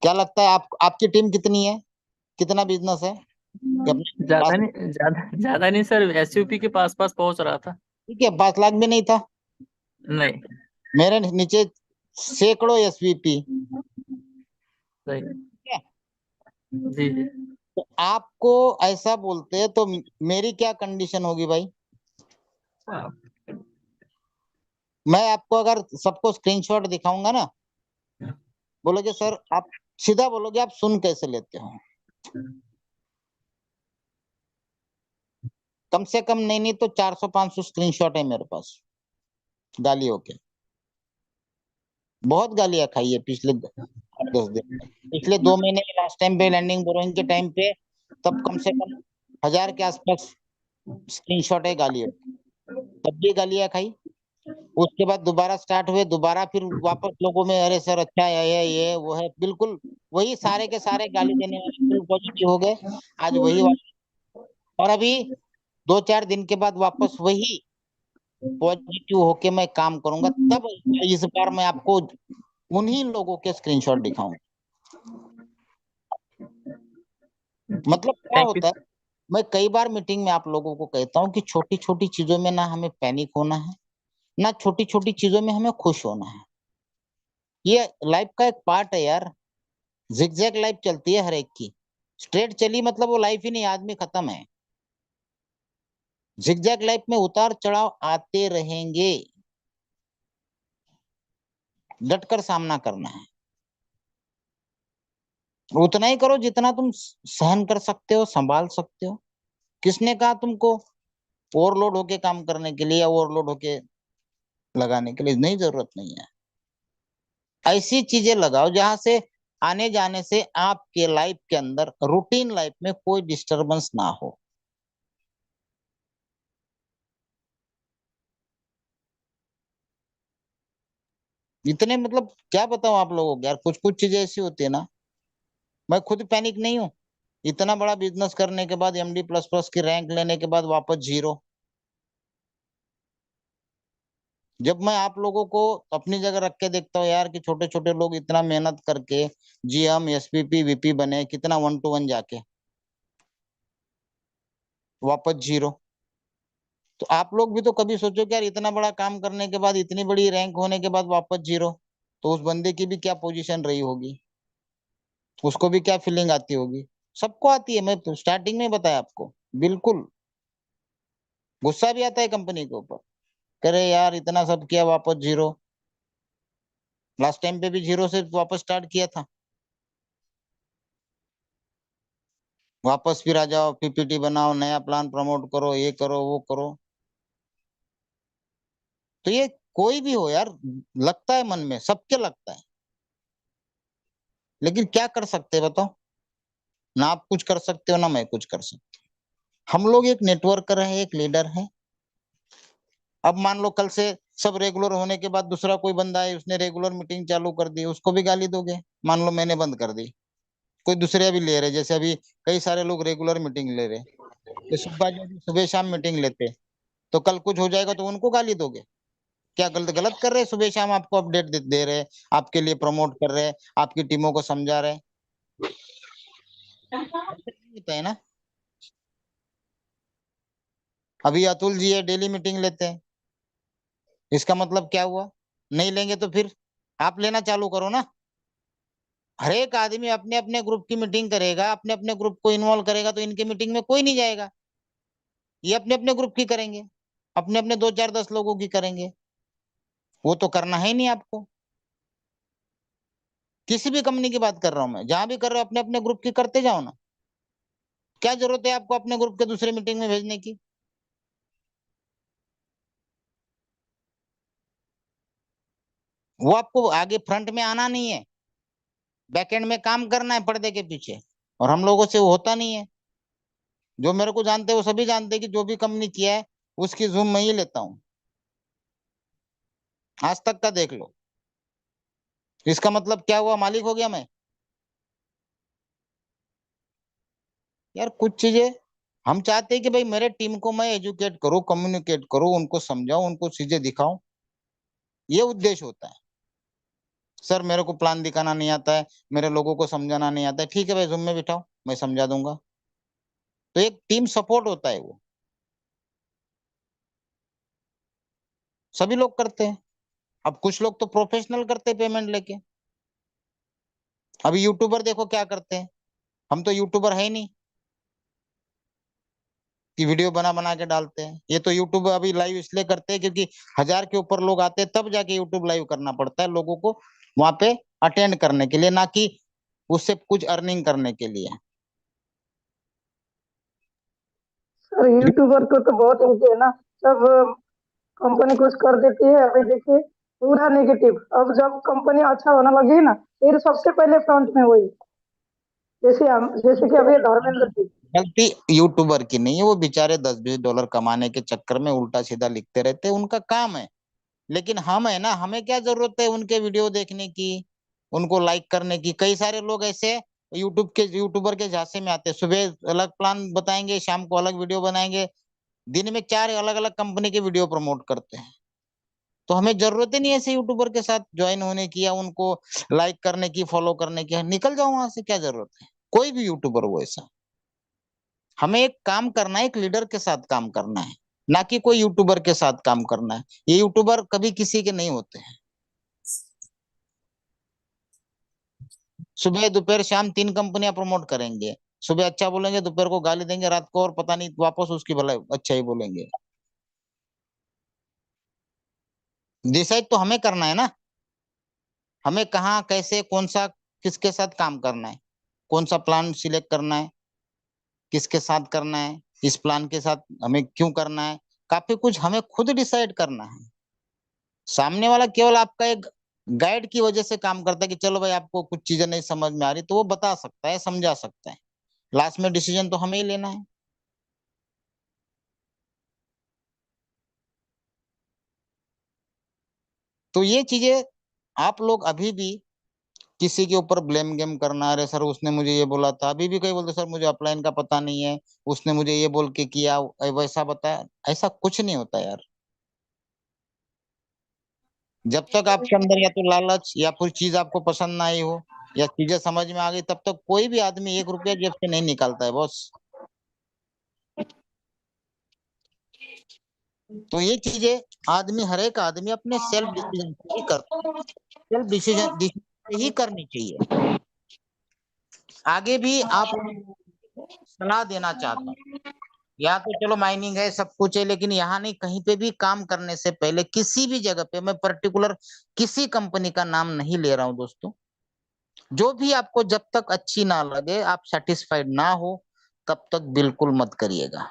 क्या लगता है आपकी टीम कितनी है, कितना बिजनेस है? कि अपने ज्यादा 5 नहीं, ज्यादा नहीं सर, एसयूपी के पास पास पहुंच रहा था। ठीक है, 5 लाख भी नहीं था। नहीं। मेरे नीचे सैकड़ों एसवीपी। सही। जी जी। तो आपको ऐसा बोलते हैं तो मेरी क्या कंडीशन होगी भाई? मैं आपको अगर सबको स्क्रीनशॉट दिखाऊंगा ना, बोलोगे सर आप, सीधा बोलोगे आप सुन कैसे लेते हो? कम से कम नहीं तो 400-500 स्क्रीनशॉट है मेरे पास गालियों के। बहुत गालियां खाई है पिछले 10 दिन में, पिछले 2 महीने में। लास्ट टाइम पे लैंडिंग बोरोइंग के टाइम पे तब कम से कम 1000 के आसपास स्क्रीनशॉट है गालियों, तब भी गालियां खाई। उसके बाद दोबारा स्टार्ट हुए, दोबारा फिर वापस लोगों में, अरे सर अच्छा है, ये वो है, बिल्कुल वही सारे के सारे गाली देने वाले फुल पॉजिटिव हो गए। आज वही और अभी 2-4 दिन के बाद वापस वही पॉजिटिव होके मैं काम करूंगा। तब इस बार मैं आपको उन्हीं लोगों के स्क्रीनशॉट दिखाऊंगा। मतलब क्या थैंक यू। होता है, मैं कई बार मीटिंग में आप लोगों को कहता हूँ कि छोटी छोटी चीजों में ना हमें पैनिक होना है, ना छोटी छोटी चीजों में हमें खुश होना है। ये लाइफ का एक पार्ट है यार। जिगजैग लाइफ चलती है हर एक की। स्ट्रेट चली मतलब वो लाइफ ही नहीं, आदमी खत्म है। जिगजैग लाइफ में उतार चढ़ाव आते रहेंगे, डटकर सामना करना है। उतना ही करो जितना तुम सहन कर सकते हो, संभाल सकते हो। किसने कहा तुमको ओवरलोड होके काम करने के लिए या ओवरलोड होके लगाने के लिए? नहीं, जरूरत नहीं है। ऐसी चीजें लगाओ जहां से आने जाने से आपके लाइफ के अंदर, रूटीन लाइफ में कोई डिस्टरबेंस ना हो। इतने मतलब क्या बताऊं आप लोगों को यार, कुछ कुछ चीजें ऐसी होती है ना, मैं खुद पैनिक नहीं हूं। इतना बड़ा बिजनेस करने के बाद, एमडी प्लस प्लस की रैंक लेने के बाद वापस जीरो। जब मैं आप लोगों को अपनी जगह रख के देखता हूँ यार कि छोटे छोटे लोग इतना मेहनत करके जीएम एसपीपी वीपी बने, कितना 1-to-1 जाके वापस जीरो। तो आप लोग भी तो कभी सोचो कि यार इतना बड़ा काम करने के बाद, इतनी बड़ी रैंक होने के बाद वापस जीरो, तो उस बंदे की भी क्या पोजीशन रही होगी, उसको भी क्या फीलिंग आती होगी? सबको आती है, मैं तो स्टार्टिंग में बताया आपको। बिल्कुल गुस्सा भी आता है कंपनी के ऊपर, करे यार इतना सब किया वापस जीरो। लास्ट टाइम पे भी जीरो से वापस स्टार्ट किया था, वापस फिर आ जाओ, पीपीटी बनाओ, नया प्लान प्रमोट करो, ये करो वो करो। तो ये कोई भी हो यार, लगता है मन में, सबके लगता है। लेकिन क्या कर सकते हैं बताओ? ना आप कुछ कर सकते हो, ना मैं कुछ कर सकता। हम लोग एक नेटवर्कर है, एक लीडर है। अब मान लो कल से सब रेगुलर होने के बाद दूसरा कोई बंदा है, उसने रेगुलर मीटिंग चालू कर दी, उसको भी गाली दोगे? मान लो मैंने बंद कर दी, कोई दूसरे भी ले रहे, जैसे अभी कई सारे लोग रेगुलर मीटिंग ले रहे, तो सुब्बा जी अभी सुबह शाम मीटिंग लेते, तो कल कुछ हो जाएगा तो उनको गाली दोगे? क्या गलत गलत कर रहे हैं? सुबह शाम आपको अपडेट दे रहे हैं, आपके लिए प्रमोट कर रहे हैं, आपकी टीमों को समझा रहे हैं। ऐसा नहीं होता है ना। अभी अतुल जी है, डेली मीटिंग लेते हैं, इसका मतलब क्या हुआ? नहीं लेंगे तो फिर आप लेना चालू करो ना। हर एक आदमी अपने अपने ग्रुप की मीटिंग करेगा, अपने अपने ग्रुप को इन्वॉल्व करेगा, तो इनके मीटिंग में कोई नहीं जाएगा। ये अपने अपने ग्रुप की करेंगे, अपने अपने 2 4 10 लोगों की करेंगे। वो तो करना है ही नहीं आपको। किसी भी कंपनी की बात कर रहा हूं मैं, जहां भी कर रहे हो अपने अपने ग्रुप की करते जाओ ना। क्या जरूरत है आपको अपने ग्रुप के दूसरे मीटिंग में भेजने की? वो आपको आगे फ्रंट में आना नहीं है, बैकएंड में काम करना है पर्दे के पीछे, और हम लोगों से वो होता नहीं है। जो मेरे को जानते हैं वो सभी जानते हैं कि जो भी कंपनी किया है उसकी जूम मैं ही लेता हूँ। आज तक का देख लो, इसका मतलब क्या हुआ, मालिक हो गया मैं? यार कुछ चीजें हम चाहते हैं कि भाई मेरे टीम को मैं एजुकेट करूं, कम्युनिकेट करूं, उनको समझाऊं, उनको चीजें दिखाऊं, ये उद्देश्य होता है। सर मेरे को प्लान दिखाना नहीं आता है, मेरे लोगों को समझाना नहीं आता है, ठीक है भाई जूम में बिठाओ, मैं समझा दूंगा। तो एक टीम सपोर्ट होता है, वो सभी लोग करते हैं। अब कुछ लोग तो प्रोफेशनल करते हैं पेमेंट लेके। अभी यूट्यूबर देखो क्या करते हैं, हम तो यूट्यूबर है ही नहीं कि वीडियो बना बना के डालते हैं। ये तो यूट्यूब अभी लाइव इसलिए करते हैं क्योंकि 1000 के ऊपर लोग आते हैं, तब जाके यूट्यूब लाइव करना पड़ता है लोगों को वहां पे अटेंड करने के लिए, ना कि उससे कुछ अर्निंग करने के लिए। सर यूट्यूबर को तो बहुत इजी है ना, जब कंपनी कुछ कर देती है, अभी देखिए पूरा नेगेटिव, अब जब कंपनी अच्छा होने लगी ना, फिर सबसे पहले फ्रंट में वही, जैसे कि अभी धर्मेंद्र जी। गलती यूट्यूबर की नहीं है, वो बेचारे $10-20 कमाने के चक्कर में उल्टा सीधा लिखते रहते हैं, उनका काम है। लेकिन हम है ना, हमें क्या जरूरत है उनके वीडियो देखने की, उनको लाइक करने की। कई सारे लोग ऐसे यूट्यूबर के झांसे में आते हैं, सुबह अलग प्लान बताएंगे, शाम को अलग वीडियो बनाएंगे, दिन में 4 अलग अलग कंपनी के वीडियो प्रमोट करते हैं। तो हमें जरूरत ही नहीं है ऐसे यूट्यूबर के साथ ज्वाइन होने की, या उनको लाइक करने की, फॉलो करने की। निकल जाओ वहां से, क्या जरूरत है? कोई भी यूट्यूबर हो ऐसा। हमें एक काम करना है, एक लीडर के साथ काम करना है, ना कि कोई यूट्यूबर के साथ काम करना है। ये यूट्यूबर कभी किसी के नहीं होते हैं। सुबह दोपहर शाम 3 कंपनियां प्रमोट करेंगे, सुबह अच्छा बोलेंगे, दोपहर को गाली देंगे, रात को और पता नहीं वापस उसकी भला अच्छा ही बोलेंगे। डिसाइड तो हमें करना है ना, हमें कहाँ कैसे कौन सा किसके साथ काम करना है, कौन सा प्लान सिलेक्ट करना है, किसके साथ करना है, इस प्लान के साथ हमें क्यों करना है, काफी कुछ हमें खुद डिसाइड करना है। सामने वाला केवल आपका एक गाइड की वजह से काम करता है कि चलो भाई आपको कुछ चीजें नहीं समझ में आ रही, तो वो बता सकता है, समझा सकता है। लास्ट में डिसीजन तो हमें ही लेना है। तो ये चीजें आप लोग अभी भी किसी के ऊपर ब्लेम गेम करना, अरे सर उसने मुझे ये बोला था, अभी भी कई बोलते सर मुझे अपलाइन का पता नहीं है, उसने मुझे ये बोल के किया, वैसा बताया। ऐसा कुछ नहीं होता यार। जब तक आपके अंदर या तो लालच या कोई चीज आपको पसंद ना आई हो, या चीजें समझ में आ गई, तब तक कोई भी आदमी 1 रुपया जेब से नहीं निकालता है बॉस। तो ये चीजें आदमी, हर एक आदमी अपने सेल्फ डिसीजन से ही करता है, सेल्फ डिसीजन से ही करनी चाहिए। आगे भी आप सलाह देना चाहता हूँ, यहाँ तो चलो माइनिंग है, सब कुछ है, लेकिन यहाँ नहीं, कहीं पे भी काम करने से पहले किसी भी जगह पे, मैं पर्टिकुलर किसी कंपनी का नाम नहीं ले रहा हूँ दोस्तों, जो भी आपको जब तक अच्छी ना लगे, आप सेटिस्फाइड ना हो, तब तक बिल्कुल मत करिएगा।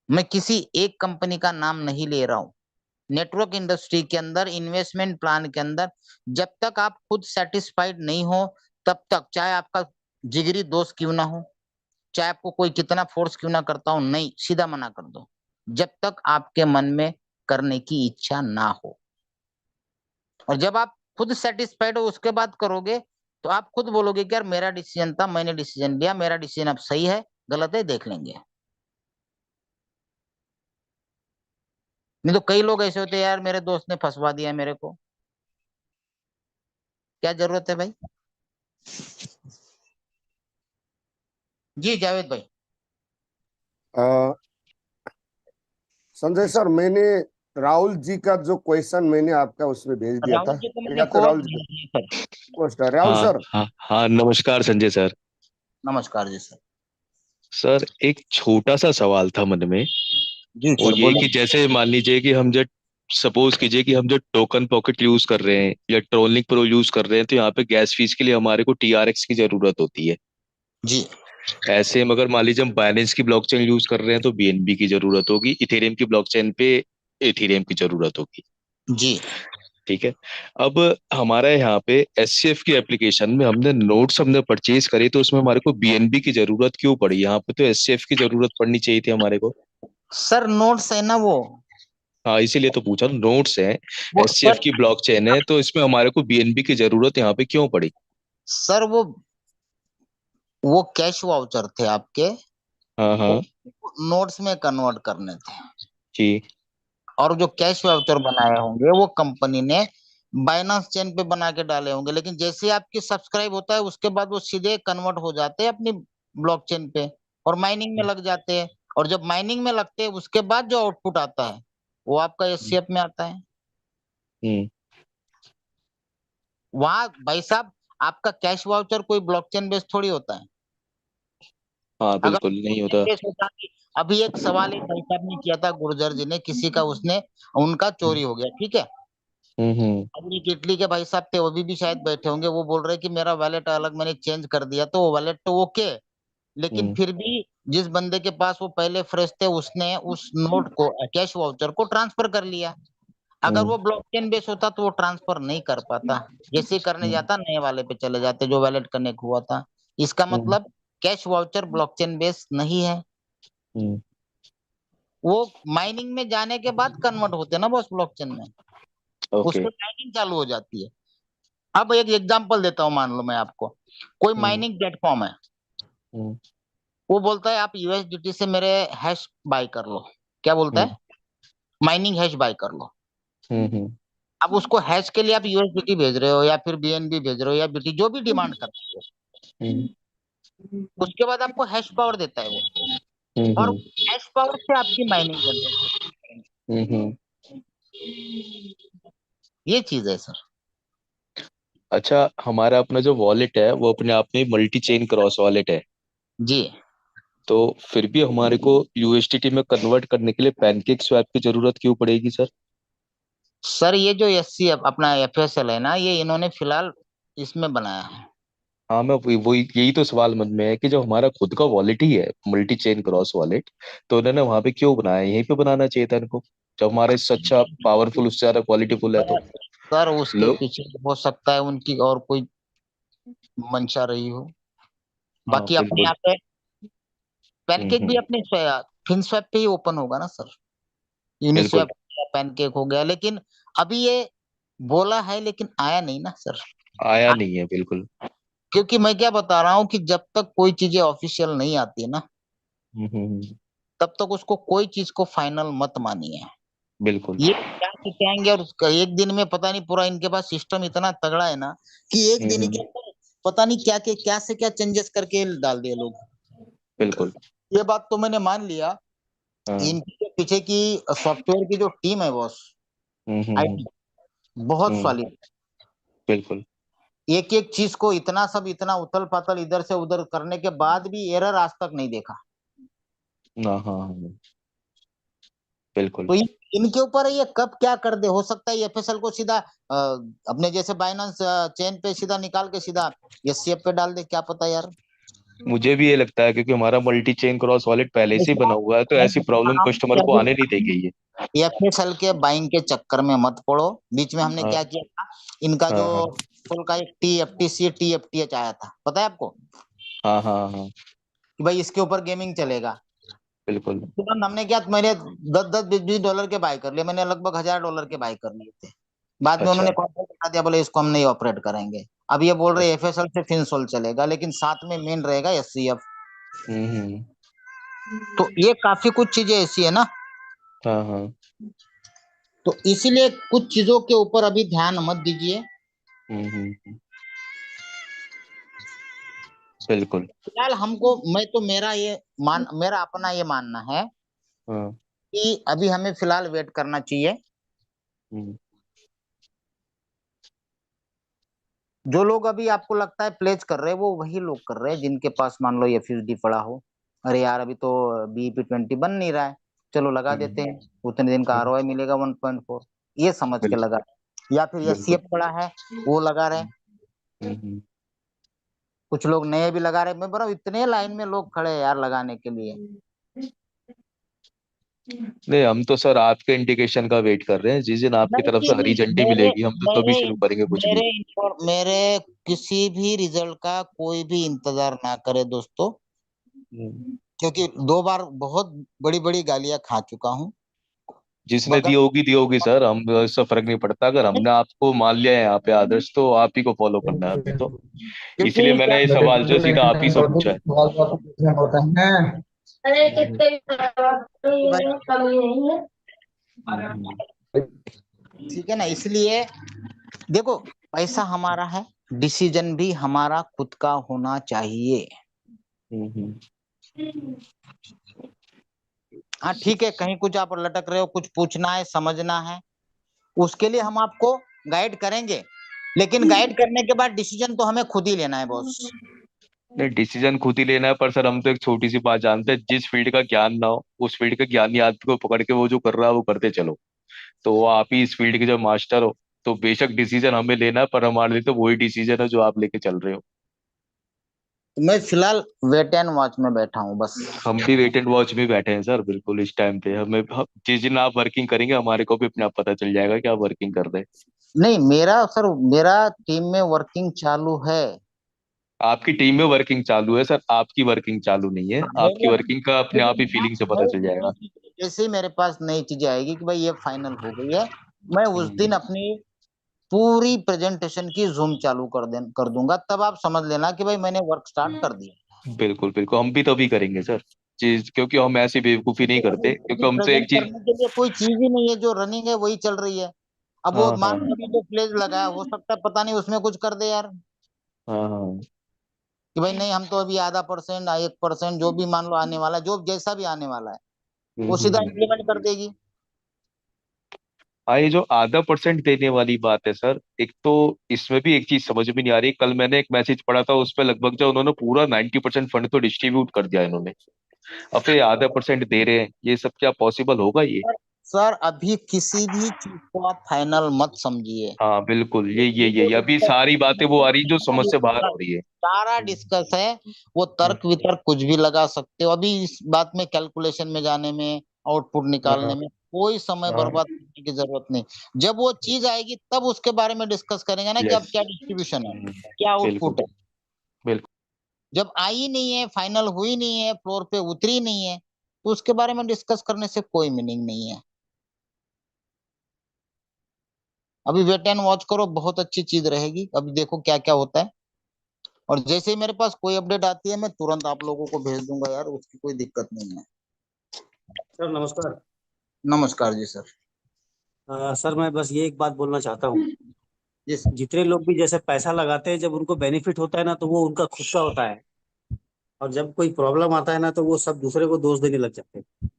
मैं किसी एक कंपनी का नाम नहीं ले रहा हूं। नेटवर्क इंडस्ट्री के अंदर, इन्वेस्टमेंट प्लान के अंदर, जब तक आप खुद सेटिस्फाइड नहीं हो, तब तक चाहे आपका जिगरी दोस्त क्यों ना हो, चाहे आपको कोई कितना फोर्स क्यों ना करता हो, नहीं, सीधा मना कर दो, जब तक आपके मन में करने की इच्छा ना हो। और जब आप खुद सेटिस्फाइड हो उसके बाद करोगे, तो आप खुद बोलोगे कि यार मेरा डिसीजन था, मैंने डिसीजन लिया, मेरा डिसीजन अब सही है, गलत है देख लेंगे। नहीं तो कई लोग ऐसे होते हैं, यार मेरे दोस्त ने फंसवा दिया मेरे को, क्या जरूरत है भाई? जी जावेद भाई। अ, संजय सर, मैंने राहुल जी का जो क्वेश्चन मैंने आपका उसमें भेज दिया राहुल था, जी को मैंने या तो कॉल राहुल जी किया सर। पोस्ट है। राहुल हाँ सर, हाँ हाँ, नमस्कार संजय सर। नमस्कार जी सर। सर एक छोटा सा सवाल था मन में। जी वो सर ये बोलो। कि जैसे मान लीजिए कि हम जब सपोज कीजिए कि हम जो टोकन पॉकेट यूज कर रहे हैं या ट्रोलिंग प्रो यूज कर रहे हैं, तो यहाँ पे गैस फीस के लिए हमारे को टीआरएक्स की जरूरत होती है। जी ऐसे मगर मान लीजिए हम बाइनेंस की ब्लॉकचेन यूज कर रहे हैं तो बीएनबी की जरूरत होगी, इथेरियम की ब्लॉकचेन पे इथेरियम की जरूरत होगी। जी ठीक है। अब हमारे यहाँ पे एससीएफ की एप्लीकेशन में हमने नोट्स हमने परचेज करे तो उसमें हमारे को बीएनबी की जरूरत क्यों पड़ी? यहाँ पे तो एससीएफ की जरूरत पड़नी चाहिए थी हमारे को। सर, नोट्स है ना वो, हाँ इसीलिए तो पूछा, नोट्स हैं, वो एससीएफ सर की ब्लॉकचेन है, तो इसमें हमारे को बीएनबी की जरूरत यहाँ पे क्यों पड़ी? सर वो कैश वाउचर थे आपके, हाँ वो हाँ नोट्स में कन्वर्ट करने थे। जी। और जो कैश वाउचर बनाए होंगे वो कंपनी ने बाइनांस चेन पे बना के डाले होंगे, लेकिन जैसे ही आपकी सब्सक्राइब होता है उसके बाद वो सीधे कन्वर्ट हो जाते हैं अपनी ब्लॉकचेन पे और माइनिंग में लग जाते हैं। और जब माइनिंग में लगते हैं उसके बाद जो आउटपुट आता है वो आपका एससीएफ में आता है। हम्म। वहां भाई साहब आपका कैश वाउचर कोई ब्लॉकचेन बेस्ड थोड़ी होता है। हाँ अगर बिल्कुल नहीं blockchain होता। based होता कि अभी एक सवाल एक भाई साहब ने किया था, गुर्जर जी ने, किसी का उसने उनका चोरी हो गया, ठीक है। हम्म। अभी एक इटली के भाई साहब थे, वो भी शायद बैठे होंगे, वो बोल रहे कि मेरा वैलेट अलग मैंने चेंज कर दिया, तो वो वैलेट तो ओके, लेकिन हम्म फिर भी जिस बंदे के पास वो पहले फ्रेश थे उसने उस नोट को, कैश वाउचर को ट्रांसफर कर लिया। अगर हम्म वो ब्लॉकचेन बेस होता तो वो ट्रांसफर नहीं कर पाता, जैसे ही करने हम्म जाता नए वाले पे चले जाते जो वैलेट कनेक्ट हुआ था। इसका हम्म मतलब कैश वाउचर ब्लॉकचेन बेस नहीं है, हम्म, वो माइनिंग में जाने के बाद कन्वर्ट होते हैं ना बॉस ब्लॉकचेन में, ओके। उससे माइनिंग चालू हो जाती है। अब एक एग्जांपल देता हूँ, मान लो मैं आपको, कोई हम्म माइनिंग प्लेटफॉर्म है, हम्म वो बोलता है आप यूएसडीटी से मेरे हैश बाय कर लो। क्या बोलता हम्म है? माइनिंग हैश बाय कर लो। हम्म अब उसको हैश के लिए आप यूएसडीटी भेज रहे हो या फिर बीएनबी भेज रहे हो या बीटी, जो भी डिमांड कर रहे हो, हम्म उसके बाद आपको हैश पावर देता है वो, और हम्म हैश पावर से आपकी माइनिंग जनरेट होती है। हम्म। ये चीज है सर। अच्छा, हमारा अपना जो वॉलेट है वो अपने आप में मल्टी चेन क्रॉस वॉलेट है, जी तो फिर भी हमारे को यूएसडीटी में कन्वर्ट करने के लिए पैनकेक स्वैप की जरूरत क्यों पड़ेगी सर? सर, ये जो एससी अपना एफएसएल है ना, ये इन्होंने फिलहाल इसमें बनाया है। हाँ मैं वही यही तो सवाल मन में है कि जो हमारा खुद का वॉलेट ही है मल्टी चेन क्रॉस वॉलेट, तो उन्होंने वहां पे क्यों बनाया? यहीं पे बनाना चाहिए था इनको, जब हमारे इससे अच्छा पावरफुल, उससे ज्यादा क्वालिटीफुल है तो। सर उसके लोग। पीछे हो सकता है उनकी और कोई मंशा रही हो। हाँ बाकी अपने बिल्कुल। यहाँ पे पैनकेक भी हम्म। अपने फिनस्वैप पे ही ओपन होगा ना सर, बिल्कुल। यूनिस्वैप पैनकेक हो गया, लेकिन अभी ये बोला है लेकिन आया नहीं ना सर। आया आ- नहीं है बिल्कुल। क्योंकि मैं क्या बता रहा हूँ कि जब तक कोई चीजें ऑफिशियल नहीं आती है ना, हम्म। तब तक उसको कोई चीज को फाइनल मत मानिए। बिल्कुल। ये क्या सिखाएंगे, और उसका एक दिन में पता नहीं, पूरा इनके पास सिस्टम इतना तगड़ा है ना कि एक दिन के हम्म। अंदर पता नहीं क्या से क्या चेंजेस करके डाल दिए लोग। बिल्कुल। ये बात तो मैंने मान लिया। हाँ। इनके जो पीछे की सॉफ्टवेयर की जो टीम है बॉस, हम्म। आईटी, बहुत हम्म। सॉलिड। बिल्कुल। एक एक चीज को इतना उथल पाथल इधर से उधर करने के बाद भी एरर आज तक नहीं देखा। हाँ हाँ हाँ, बिल्कुल। तो इनके ऊपर है, ये कब क्या कर दे, हो सकता है एफएसएल को सीधा अपने जैसे बाइनांस चेन पे सीधा निकाल के सीधा एससीएफ पे डाल दे, क्या पता यार। मुझे भी ये लगता है क्योंकि हमारा मल्टी चेन क्रॉस वॉलेट पहले से ही बना हुआ है, तो मैं ऐसी बता प्रॉब्लम रहा हूँ कस्टमर कि को अभी आने नहीं देगी ये। एफएसएल के बाइंग के चक्कर में मत पड़ो। बीच में हमने हाँ क्या किया था, इनका जो हाँ हाँ फुल का एक टीएफटीसी टीएफटीएच आया था, पता है आपको, हाँ हाँ हाँ कि भाई इसके ऊपर गेमिंग चलेगा। बिल्कुल। तुरंत हमने क्या, मैंने 10-10 20-20 डॉलर के बाय कर लिए, मैंने लगभग $1000 के बाय कर लिए थे। बाद में अच्छा। उन्होंने कॉन्ट्रैक्ट बता दिया, बोले इसको हम नहीं ऑपरेट करेंगे। अब ये बोल रहे अच्छा। एफएसएल से फिनसोल चलेगा, लेकिन साथ में मेन रहेगा एससीएफ। हम्म। तो ये काफी कुछ चीजें ऐसी है ना, हाँ हाँ तो इसीलिए कुछ चीजों के ऊपर अभी ध्यान मत दीजिए। हम्म। बिल्कुल। फिलहाल हमको, मैं तो मेरा अपना ये मानना है हाँ। कि अभी हमें फिलहाल वेट करना चाहिए। हम्म जो लोग अभी आपको लगता है प्लेज कर रहे हैं, वो वही लोग कर रहे हैं जिनके पास मान लो एफयूएसडी पड़ा हो। अरे यार अभी तो बीईपी 20 बन नहीं रहा है, चलो लगा देते हम्म हैं, उतने दिन का हम्म, आरओआई मिलेगा 1.4, ये समझ के बिल्कुल लगा। या फिर बिल्कुल। एससीएफ पड़ा है, वो लगा रहे। हम्म। कुछ लोग नए भी लगा रहे, मैं बोल रहा हूँ इतने लाइन में लोग खड़े हैं यार लगाने के लिए। नहीं, हम तो सर आपके इंडिकेशन का वेट कर रहे हैं, जिस दिन आपकी तरफ से नहीं हरी नहीं, झंडी मेरे मिलेगी हम तो तभी मेरे शुरू करेंगे कुछ भी। मेरे किसी भी रिजल्ट का कोई भी इंतजार ना करे दोस्तों, हम्म क्योंकि 2 बार बहुत बड़ी बड़ी गालियां खा चुका हूँ। जिसने बगल दी होगी सर, हम इससे फर्क नहीं पड़ता। अगर हमने आपको मान लिया है यहाँ पे आदर्श, तो आप ही को फॉलो करना है अभी तो। इसलिए क्योंकि क्या मैंने ये सवाल जो सीधा आप ही से पूछा है। कि हम्म, ठीक है ना, इसलिए देखो, पैसा हमारा है, डिसीजन भी हमारा खुद का होना चाहिए। हम्म। हाँ ठीक है, कहीं कुछ आप लटक रहे हो, कुछ पूछना है, समझना है, उसके लिए हम आपको गाइड करेंगे, लेकिन गाइड करने के बाद डिसीजन तो हमें खुद ही लेना है बॉस। नहीं, डिसीजन खुद ही लेना है, पर सर हम तो एक छोटी सी बात जानते हैं, जिस फील्ड का ज्ञान ना हो उस फील्ड के ज्ञानी आदमी को पकड़ के वो जो कर रहा है वो करते चलो। तो वो आप ही इस फील्ड के जो मास्टर हो, तो बेशक डिसीजन हमें लेना है, पर हमारे लिए तो वही डिसीजन है जो आप लेके चल रहे हो। तो मैं फिलहाल वेट एंड वॉच में बैठा हूँ बस। हम भी वेट एंड वॉच में बैठे हैं सर, बिल्कुल इस टाइम पे जिस दिन आप वर्किंग करेंगे हमारे को भी अपने आप पता चल जाएगा कि आप वर्किंग कर रहे हैं। नहीं, मेरा टीम में वर्किंग चालू है। आपकी टीम में वर्किंग चालू है सर, आपकी वर्किंग चालू नहीं है। आपकी मैंने वर्किंग का अपने आप ही फीलिंग से पता चल जाएगा। जैसे ही मेरे पास नई चीजें आएगी कि भाई ये फाइनल हो गई है, मैं उस दिन हम्म, अपनी पूरी प्रेजेंटेशन की जूम चालू कर दूंगा, तब आप समझ लेना कि भाई मैंने वर्क स्टार्ट कर दिया। बिल्कुल बिल्कुल, हम भी तभी करेंगे सर चीज, क्योंकि हम ऐसी बेवकूफी नहीं करते, क्योंकि अभी हम तो प्रेजेंट एक चीज। करने के लिए कोई चीज ही नहीं है, जो रनिंग है वही चल रही है। अब वो हाँ हाँ मान लो अभी जो प्लेज लगा है, हो सकता है पता नहीं उसमें कुछ कर दे यार, हाँ हाँ। कि भाई नहीं हम तो अभी आधा परसेंट 1% जो भी मान लो आने वाला है, जो जैसा भी आने वाला है वो सीधा हम्म। इम्प्लीमेंट कर देगी। हाँ, ये जो आधा परसेंट देने वाली बात है सर, एक तो इसमें भी एक चीज समझ में नहीं आ रही। कल मैंने एक मैसेज पढ़ा था, उसमें लगभग जो उन्होंने पूरा 90% फंड तो डिस्ट्रीब्यूट कर दिया इन्होंने, अब फिर आधा परसेंट दे रहे हैं। ये सब क्या पॉसिबल होगा ये? सर अभी किसी भी चीज को आप फाइनल मत समझिए। हाँ बिल्कुल, ये जो अभी डिस्कस सारी बातें वो आ रही जो समझ से बाहर हो रही है। सारा डिस्कस है, वो तर्क वितर्क कुछ भी लगा सकते हो। अभी इस बात में कैलकुलेशन में जाने में, आउटपुट निकालने में कोई समय बर्बाद करने की जरूरत नहीं। जब वो चीज आएगी तब उसके बारे में डिस्कस करेंगे ना, कि अब यस। क्या डिस्ट्रीब्यूशन है, क्या बिल्कुल आउटपुट है। बिल्कुल। जब आई नहीं है, फाइनल हुई नहीं है, फ्लोर पे उतरी नहीं है, तो उसके बारे में डिस्कस करने से कोई मीनिंग नहीं है। अभी वेट एंड वॉच करो, बहुत अच्छी चीज रहेगी, अभी देखो क्या क्या होता है। और जैसे ही मेरे पास कोई अपडेट आती है मैं तुरंत आप लोगों को भेज दूंगा यार, उसकी कोई दिक्कत नहीं है। सर नमस्कार। नमस्कार जी सर। सर मैं बस ये एक बात बोलना चाहता हूँ, जी सर। जितने लोग भी जैसे पैसा लगाते हैं, जब उनको बेनिफिट होता है ना तो वो उनका खुद का होता है, और जब कोई प्रॉब्लम आता है ना तो वो सब दूसरे को दोष देने लग जाते हैं।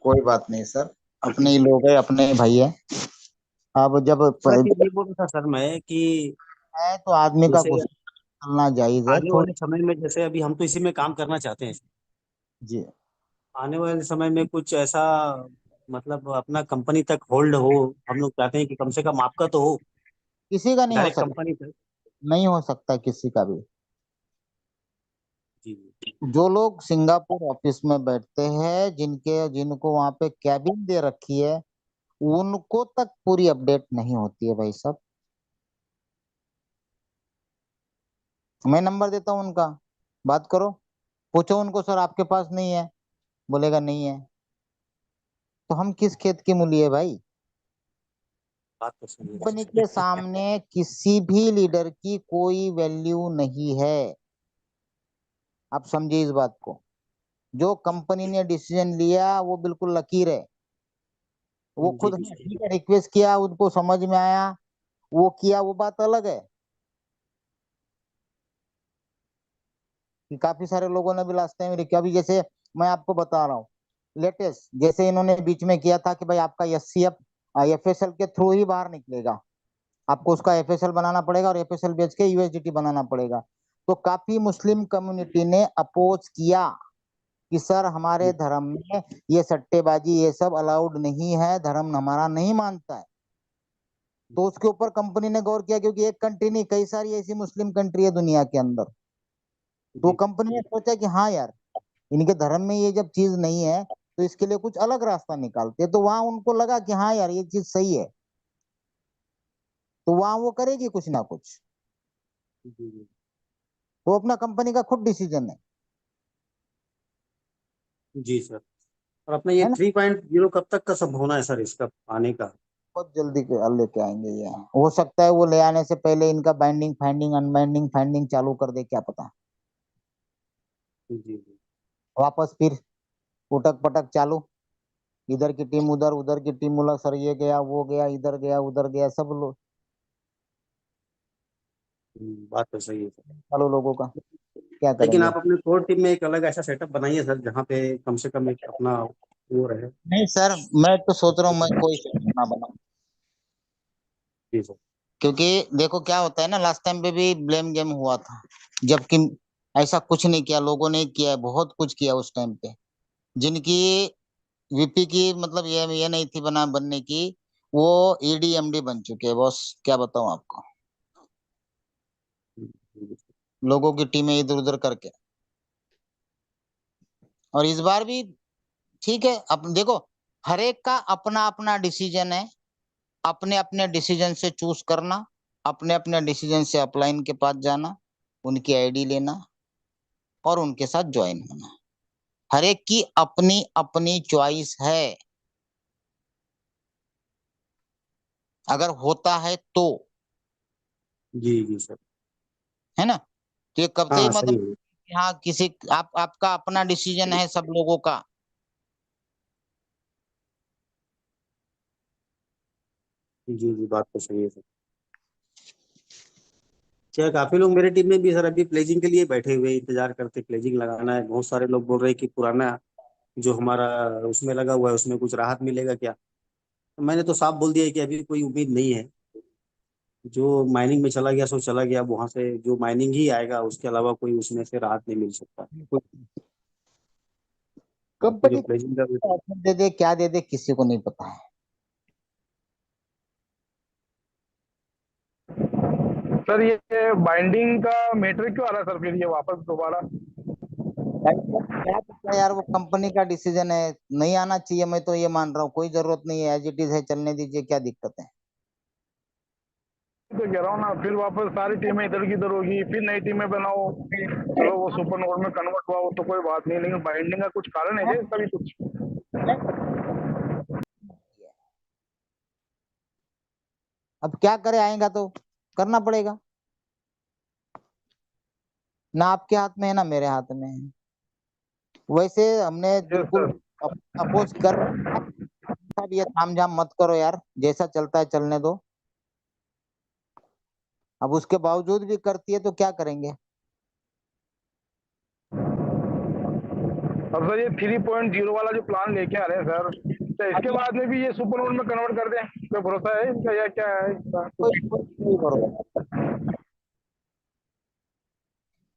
कोई बात नहीं सर, अपने ही लोग है, अपने ही भाई है। अब जब मैं सिर्फ ये बोल रहा था सर मैं कि है तो आदमी का जैसे कुछ करना जायज है आने थोड़ी। वाले समय में, जैसे अभी हम तो इसी में काम करना चाहते हैं, जी। आने वाले समय में कुछ ऐसा मतलब अपना कंपनी तक होल्ड हो, हम लोग चाहते हैं कि कम से कम आपका तो हो, किसी का नहीं हो डायरेक्ट सकता, कंपनी तक। नहीं हो सकता किसी का भी। जी। जो लोग सिंगापुर ऑफिस में बैठते हैं, जिनको वहां पे कैबिन दे रखी है, उनको तक पूरी अपडेट नहीं होती है भाई साहब। मैं नंबर देता हूँ उनका, बात करो, पूछो उनको, सर आपके पास नहीं है, बोलेगा नहीं है, तो हम किस खेत की मूली है भाई। बात तो सही कंपनी है। के सामने किसी भी लीडर की कोई वैल्यू नहीं है, आप समझिए इस बात को। जो कंपनी ने डिसीजन लिया वो बिल्कुल लकीर है, वो जी खुद जी ने जी। ठीक है रिक्वेस्ट किया, उनको समझ में आया, वो किया, वो बात अलग है। कि काफी सारे लोगों ने भी लास्ट टाइम किया, अभी जैसे मैं आपको बता रहा हूँ, लेटेस्ट जैसे इन्होंने बीच में किया था कि भाई आपका एससीएफ एफएसएल के थ्रू ही बाहर निकलेगा, आपको उसका एफएसएल बनाना पड़ेगा और एफएसएल बेच के यूएसडीटी बनाना पड़ेगा। तो काफी मुस्लिम कम्युनिटी ने अपोज किया कि सर हमारे धर्म में ये सट्टेबाजी ये सब अलाउड नहीं है, धर्म हमारा नहीं मानता है। तो उसके ऊपर कंपनी ने गौर किया, क्योंकि एक कंट्री नहीं, कई सारी ऐसी मुस्लिम कंट्री है दुनिया के अंदर। तो कंपनी ने सोचा कि हाँ यार, इनके धर्म में ये जब चीज नहीं है तो इसके लिए कुछ अलग रास्ता निकालते हैं। तो वहां उनको लगा कि हाँ यार ये चीज सही है, तो वहां वो करेगी कुछ ना कुछ। तो अपना कंपनी का खुद डिसीजन है। जी सर। और अपना ये है ना? 3.0 कब तक का संभावना है सर इसका आने का? बहुत जल्दी लेके आएंगे ये। हो सकता है वो ले आने से पहले इनका बाइंडिंग फाइंडिंग अनबाइंडिंग फाइंडिंग चालू कर दे, क्या पता। जी जी। वापस फिर उटक पटक चालू, इधर की टीम उधर, उधर की टीम उधर, सर ये गया वो गया, इधर गया उधर गया, सब लोग बात तो सही है सर। चालू लोगों का क्या लेकिन करेंगे। आप अपने कोर टीम में एक अलग ऐसा सेटअप बनाइए सर जहाँ पे कम से कम एक अपना वो रहे। नहीं सर, मैं तो सोच रहा हूँ मैं कोई ना बनाऊं, जी सर। क्योंकि देखो क्या होता है ना, लास्ट टाइम पे भी ब्लेम गेम हुआ था, जबकि ऐसा कुछ नहीं किया लोगों ने, किया है बहुत कुछ किया उस टाइम पे। जिनकी वीपी की मतलब ये नहीं थी बनने की, वो ईडीएमडी बन चुके हैं बॉस, क्या बताऊं आपको, लोगों की टीमें इधर उधर करके। और इस बार भी ठीक है, अब देखो हर एक का अपना अपना डिसीजन है, अपने अपने डिसीजन से चूज करना, अपने अपने डिसीजन से अपलाइन के पास जाना, उनकी आईडी लेना और उनके साथ ज्वाइन होना। हर एक की अपनी अपनी चॉइस है, अगर होता है तो, जी जी सर। है ना। तो ये कब से ही हाँ सही मतलब है। हाँ, किसी आपका अपना डिसीजन है सब लोगों का। जी जी बात तो सही है सर। क्या काफी लोग मेरे टीम में भी सर अभी प्लेजिंग के लिए बैठे हुए हैं, इंतजार करते प्लेजिंग लगाना है। बहुत सारे लोग बोल रहे हैं कि पुराना जो हमारा उसमें लगा हुआ है उसमें कुछ राहत मिलेगा क्या? तो मैंने तो साफ बोल दिया है कि अभी कोई उम्मीद नहीं है। जो माइनिंग में चला गया सो चला गया, अब वहां से जो माइनिंग ही आएगा, उसके अलावा कोई उसमें से राहत नहीं मिल सकता। बाकी जो कंपनी प्लेजिंग का ऑफर दे दे क्या दे दे किसी को नहीं पता है। सर ये बाइंडिंग का मैटर क्यों आ रहा है सर, फिर ये वापस दोबारा? क्या पता यार, वो कंपनी का डिसीजन है, नहीं आना चाहिए, मैं तो ये मान रहा हूँ, कोई जरूरत नहीं है, एज इट इज है, चलने दीजिए, क्या दिक्कत है। तो कह रहा हूँ ना, फिर वापस सारी टीमें इधर की इधर होगी, फिर नई टीमें बनाओ। चलो वो सुपर नोड में कन्वर्ट हुआ वो तो कोई बात नहीं, लेकिन बाइंडिंग का कुछ कारण है क्या इसका भी कुछ? अब क्या करे, आएगा तो करना पड़ेगा, ना आपके हाथ में है ना मेरे हाथ में है। वैसे हमने बिल्कुल अपोज कर, अब ये तामझाम मत करो यार, जैसा चलता है चलने दो। अब उसके बावजूद भी करती है तो क्या करेंगे। अब सर ये 3.0 वाला जो प्लान लेके आ रहे हैं सर, तो इसके बाद में भी ये सुपर नोड में कन्वर्ट कर दें, कोई भरोसा है इनका या क्या है इसका कुछ? नहीं करो,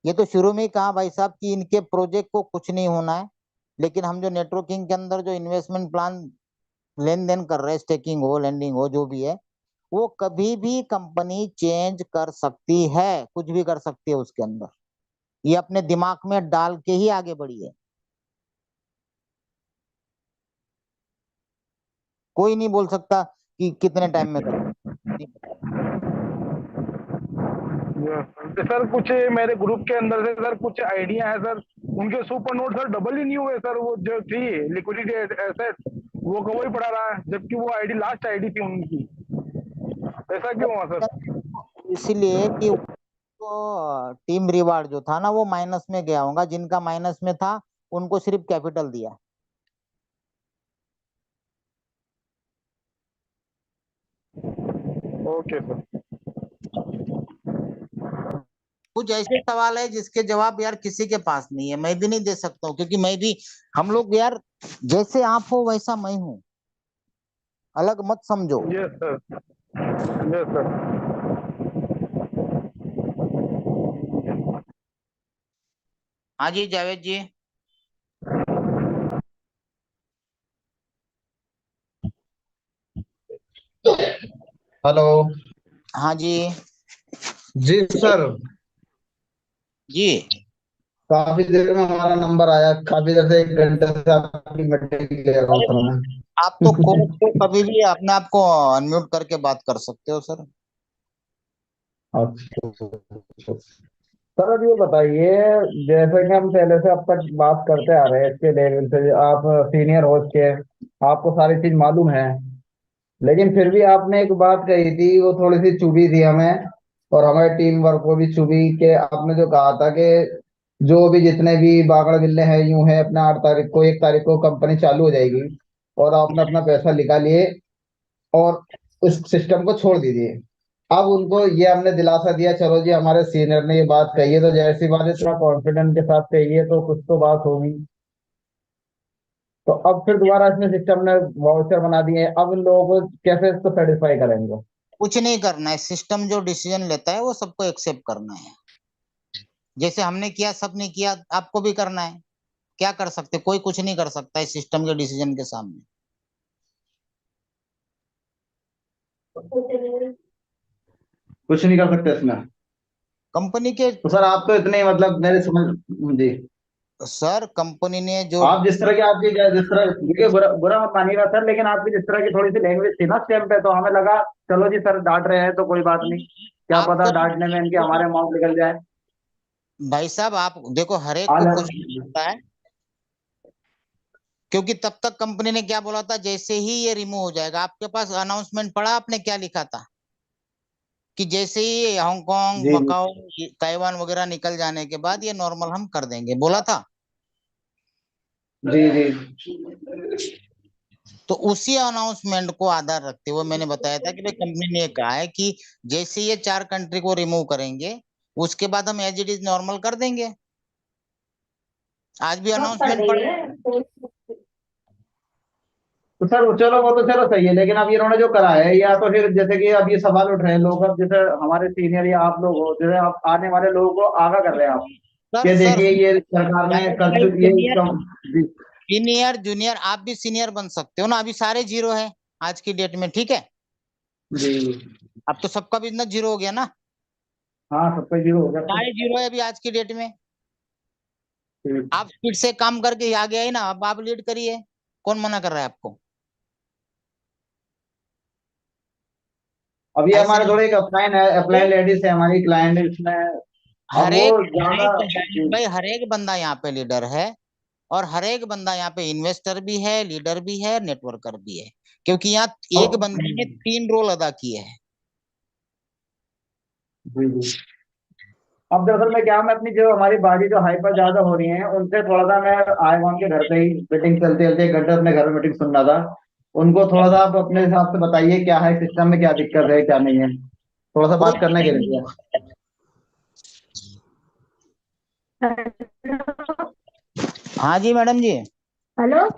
ये तो शुरू में ही कहा भाई साहब कि इनके प्रोजेक्ट को कुछ नहीं होना है, लेकिन हम जो नेटवर्किंग के अंदर जो इन्वेस्टमेंट प्लान लेन देन कर रहे हैं, स्टेकिंग हो लैंडिंग हो जो भी है, वो कभी भी कंपनी चेंज कर सकती है, कुछ भी कर सकती है उसके अंदर, ये अपने दिमाग में डाल के ही आगे बढ़ी है। कोई नहीं बोल सकता कि कितने टाइम में करें। तो सर कुछ मेरे ग्रुप के अंदर से सर कुछ आइडिया है सर, उनके सुपर नोट सर डबल ही नहीं हुए सर, वो जो थी लिक्विडिटी एसेट वो का वही पड़ा रहा है, जबकि वो आईडी लास्ट आईडी थी उनकी। ऐसा क्यों हुआ सर? इसीलिए कि तो टीम रिवार्ड जो था ना वो माइनस में गया होगा, जिनका माइनस में था उनको सिर्फ कैपिटल दिया। Okay sir. कुछ ऐसे सवाल है जिसके जवाब यार किसी के पास नहीं है, मैं भी नहीं दे सकता हूँ, क्योंकि मैं भी, हम लोग यार जैसे आप हो वैसा मैं हूँ, अलग मत समझो। Yes sir, yes sir. हाँ जी जावेद जी। हेलो। हाँ जी। जी सर। जी काफी देर में हमारा नंबर आया, काफी देर से 1 घंटे से आपकी मीटिंग ले रहा हूँ सर मैं। आप तो कभी भी अपने आप को अनम्यूट करके बात कर सकते हो सर। अच्छा, सर अब ये बताइए, जैसे कि हम पहले से अब तक बात करते आ रहे हैं इसके लेवल से, आप सीनियर हो इसके, आपको सारी चीज मालूम है, लेकिन फिर भी आपने एक बात कही थी, वो थोड़ी सी चुभी थी हमें और हमारे टीम वर्क को भी चुभी, कि आपने जो कहा था कि जो भी जितने भी बागड़ बिल्ले हैं यूं है, अपने 8 तारीख को 1 तारीख को कंपनी चालू हो जाएगी, और आपने अपना पैसा निकालिए और उस सिस्टम को छोड़ दीजिए। अब उनको ये हमने दिलासा दिया, चलो जी हमारे सीनियर ने ये बात कही है, तो जैसी बात है इतना कॉन्फिडेंस के साथ कही है तो कुछ तो बात होगी। तो अब फिर दोबारा इसमें सिस्टम ने वाउचर बना दिए हैं, अब इन लोगों को कैसे इसको सेटिस्फाई करेंगे? कुछ नहीं करना है, सिस्टम जो डिसीजन लेता है वो सबको एक्सेप्ट करना है। जैसे हमने किया, सबने किया, आपको भी करना है। क्या कर सकते, कोई कुछ नहीं कर सकता इस सिस्टम के डिसीजन के सामने। कुछ नहीं कर सकते इसमें? कंपनी के तो सर आप तो इतने मतलब मेरे समझ जी, सर, कंपनी ने जो आप जिस तरह की आपकी जिस तरह, देखिए बुरा बुरा मत मानिएगा सर, लेकिन आपकी जिस तरह की थोड़ी सी लैंग्वेज थी ना स्टेम पे, तो हमें लगा चलो जी सर डांट रहे हैं तो कोई बात नहीं, क्या पता आपको डांटने में इनके हमारे अमाउंट निकल जाए। भाई साहब, आप देखो, हर एक आज को कुछ होता है, क्योंकि तब तक कंपनी ने क्या बोला था, जैसे ही ये रिमूव हो जाएगा, आपके पास अनाउंसमेंट पड़ा, आपने क्या लिखा था कि जैसे ही हांगकांग, जी जी मकाओ, ताइवान वगैरह निकल जाने के बाद ये नॉर्मल हम कर देंगे, बोला था। जी जी। तो उसी अनाउंसमेंट को आधार रखते हुए मैंने बताया था कि भाई कंपनी ने कहा है कि जैसे ये 4 कंट्री को रिमूव करेंगे, उसके बाद हम एज इट इज नॉर्मल कर देंगे। आज भी अनाउंसमेंट पड़ा। तो सर चलो वो तो चलो सही है, लेकिन अब इन्होंने जो करा है, या तो फिर जैसे कि अब ये सवाल उठ रहे हैं लोग, अब जैसे हमारे सीनियर या आप लोग हो, जैसे आप आने वाले लोगों को आगाह कर रहे हैं आप, सर कि सर देखिए ये सरकार ने जावेद कर भाई, चुकी ये जी सीनियर जूनियर आप भी सीनियर बन सकते हो ना। अभी सारे जीरो है आज की डेट में, ठीक है। जी। अब तो सबका बिजनेस जीरो हो गया ना, हाँ सब पे जीरो हो गया तो सारे जीरो है अभी आज की डेट में। ठीक। आप स्पीड से काम करके आगे आए ना, अब आप लीड करिए, कौन मना कर रहा है आपको? अभी ऐसे हमारे थोड़े एक अपलाइन है, अपलाइन लेडीज है हमारी क्लाइंट इसमें, अब हर वो एक ज्यादा भाई, हर एक बंदा यहाँ पे लीडर है, और हर एक बंदा यहाँ पे इन्वेस्टर भी है, लीडर भी है, नेटवर्कर भी है, क्योंकि यहाँ एक अब बंदे ने 3 रोल अदा किए हैं। जी जी। अब दरअसल में क्या, मैं अपनी जो हमारी बाजी जो हाइपर ज्यादा हो रही है उनसे थोड़ा सा, मैं आया हूँ उनके घर पे ही, मीटिंग चलते चलते 1 घंटे अपने घर में मीटिंग सुन रहा था, उनको थोड़ा सा आप अपने हिसाब से बताइए क्या है सिस्टम में, क्या दिक्कत है क्या नहीं है, थोड़ा सा कोई बात करने के दिक्कत नहीं लिए। हाँ जी मैडम जी। हेलो।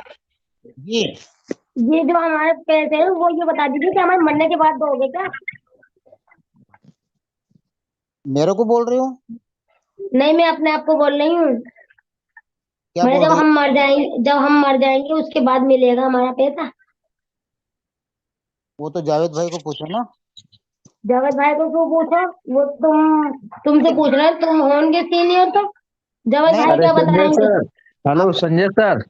जी, ये जो हमारे पैसे हैं वो ये बता दीजिए कि हमारे मरने के बाद दोगे क्या? मेरे को बोल रही हो? नहीं, मैं अपने आप को बोल रही हूँ। क्या मैं बोल रही जब हम मर जाएंगे उसके बाद मिलेगा हमारा पैसा। हो? वो तो जावेद भाई को पूछो ना। जावेद भाई को क्यों पूछो? वो तुमसे पूछ रहे हैं, तुम होंगे सीनियर तो जावेद नहीं भाई अरे क्या संजय बताएंगे? सर, हेलो आप संजय सर,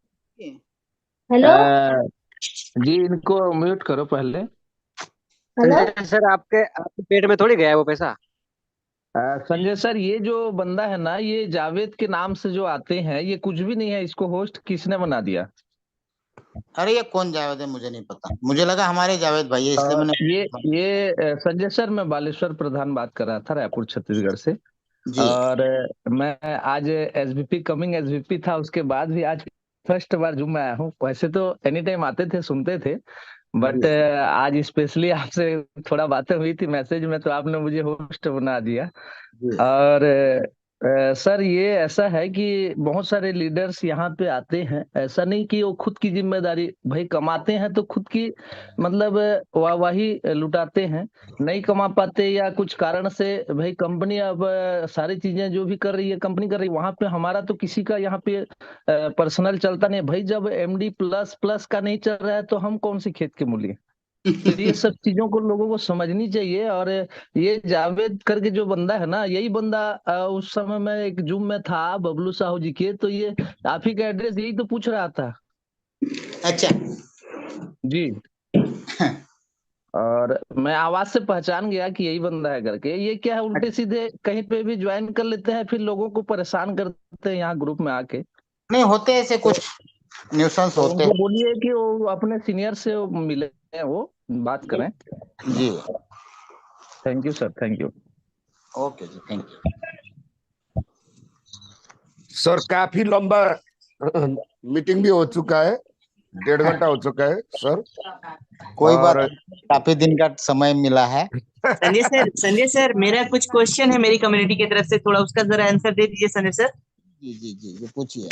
हेलो। अ, जी इनको म्यूट करो पहले। हेलो। संजय सर, आपके पेट में थोड़ी गया है वो पैसा। संजय सर, ये जो बंदा है ना, ये जावेद के नाम से जो आते हैं, ये कुछ भी नहीं है, इसको होस्ट किसने बना दिया? अरे ये कौन जावेद है, मुझे नहीं पता, मुझे लगा हमारे जावेद भाई है, इसलिए मैंने संजय सर, मैं बालेश्वर प्रधान बात कर रहा था, रायपुर छत्तीसगढ़ से। जी। और मैं आज एसवीपी कमिंग एसवीपी था, उसके बाद भी आज फर्स्ट बार जूम में आया हूँ। वैसे तो एनी टाइम आते थे, सुनते थे, बट आज स्पेशली आपसे थोड़ा बातें हुई थी मैसेज में, तो आपने मुझे होस्ट बना दिया। और सर, ये ऐसा है कि बहुत सारे लीडर्स यहाँ पे आते हैं, ऐसा नहीं कि वो खुद की जिम्मेदारी, भाई कमाते हैं तो खुद की मतलब वाहवाही लुटाते हैं, नहीं कमा पाते या कुछ कारण से, भाई कंपनी अब सारी चीजें जो भी कर रही है कंपनी कर रही है, वहां पे हमारा तो किसी का यहाँ पे पर्सनल चलता नहीं भाई। जब एमडी प्लस प्लस का नहीं चल रहा है तो हम कौन सी खेत के मूली? तो ये सब चीजों को लोगों को समझनी चाहिए। और ये जावेद करके जो बंदा है ना, यही बंदा उस समय मैं एक जूम में था बबलू साहू जी के, तो ये आप ही का एड्रेस यही तो पूछ रहा था। अच्छा। जी। और मैं आवाज से पहचान गया कि यही बंदा है करके। ये क्या है, उल्टे सीधे कहीं पे भी ज्वाइन कर लेते हैं, फिर लोगों को परेशान करते हैं यहाँ ग्रुप में आके। नहीं होते ऐसे कुछ न्यूसेंस तो होते उनको हैं। बोलिए कि वो अपने सीनियर से वो मिले, वो बात करें। जी thank you sir, thank you. Okay जी, थैंक यू। सर काफी लंबा मीटिंग भी हो चुका है, 1.5 घंटा हो चुका है सर। कोई बात और नहीं, काफी दिन का समय मिला है। संजय सर मेरा कुछ क्वेश्चन है मेरी कम्युनिटी की तरफ से, थोड़ा उसका जरा आंसर दे दीजिए संजय सर। जी जी जी जी, पूछिए।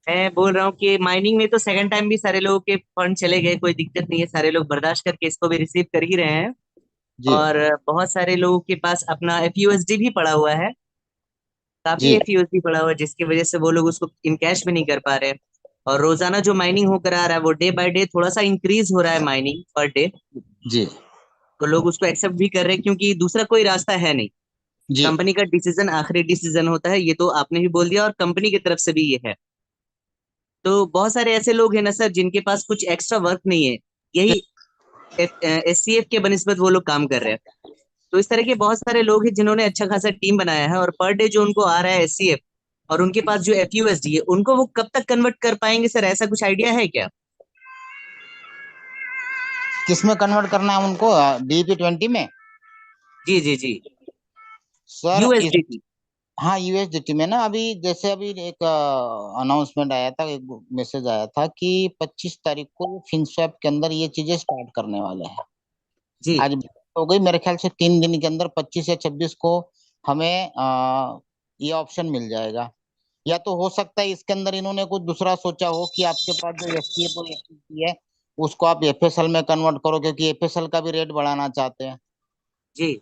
मैं बोल रहा हूँ कि माइनिंग में तो सेकंड टाइम भी सारे लोगों के फंड चले गए, कोई दिक्कत नहीं है, सारे लोग बर्दाश्त करके इसको भी रिसीव कर ही रहे हैं। जी और बहुत सारे लोगों के पास अपना FUSD भी पड़ा हुआ है, काफी जी FUSD पड़ा हुआ है, जिसकी वजह से वो लोग उसको इन कैश में नहीं कर पा रहे। और रोजाना जो माइनिंग होकर आ रहा है वो डे बाय डे थोड़ा सा इंक्रीज हो रहा है माइनिंग पर डे, जी तो लोग उसको एक्सेप्ट भी कर रहे हैं क्योंकि दूसरा कोई रास्ता है नहीं। जी कंपनी का डिसीजन आखिरी डिसीजन होता है, ये तो आपने भी बोल दिया, और कंपनी की तरफ से भी ये है। तो बहुत सारे ऐसे लोग हैं ना सर जिनके पास कुछ एक्स्ट्रा वर्क नहीं है, यही SCF के बनिस्बत वो लोग काम कर रहे हैं। तो इस तरह के बहुत सारे लोग हैं जिन्होंने अच्छा खासा टीम बनाया है, और पर डे जो उनको आ रहा है SCF, और उनके पास जो FUSD है, उनको वो कब तक कन्वर्ट कर पाएंगे सर, ऐसा कुछ आइडिया है क्या? किसमें कन्वर्ट करना है उनको? DP20 में? जी जी जी, सर USDT। हाँ, USDT में ना, अभी जैसे अभी एक अनाउंसमेंट आया था, एक मैसेज आया था कि 25 तारीख को फिनस्वैप के अंदर ये चीजें स्टार्ट करने वाले हैं। जी आज हो गई मेरे ख्याल से 3 दिन के अंदर 25 या 26 को हमें ये ऑप्शन मिल जाएगा। या तो हो सकता है इसके अंदर इन्होंने कुछ दूसरा सोचा हो कि आपके पास जो STF और FTT है उसको आप FSL में कन्वर्ट करो, क्योंकि FSL का भी रेट बढ़ाना चाहते हैं, जी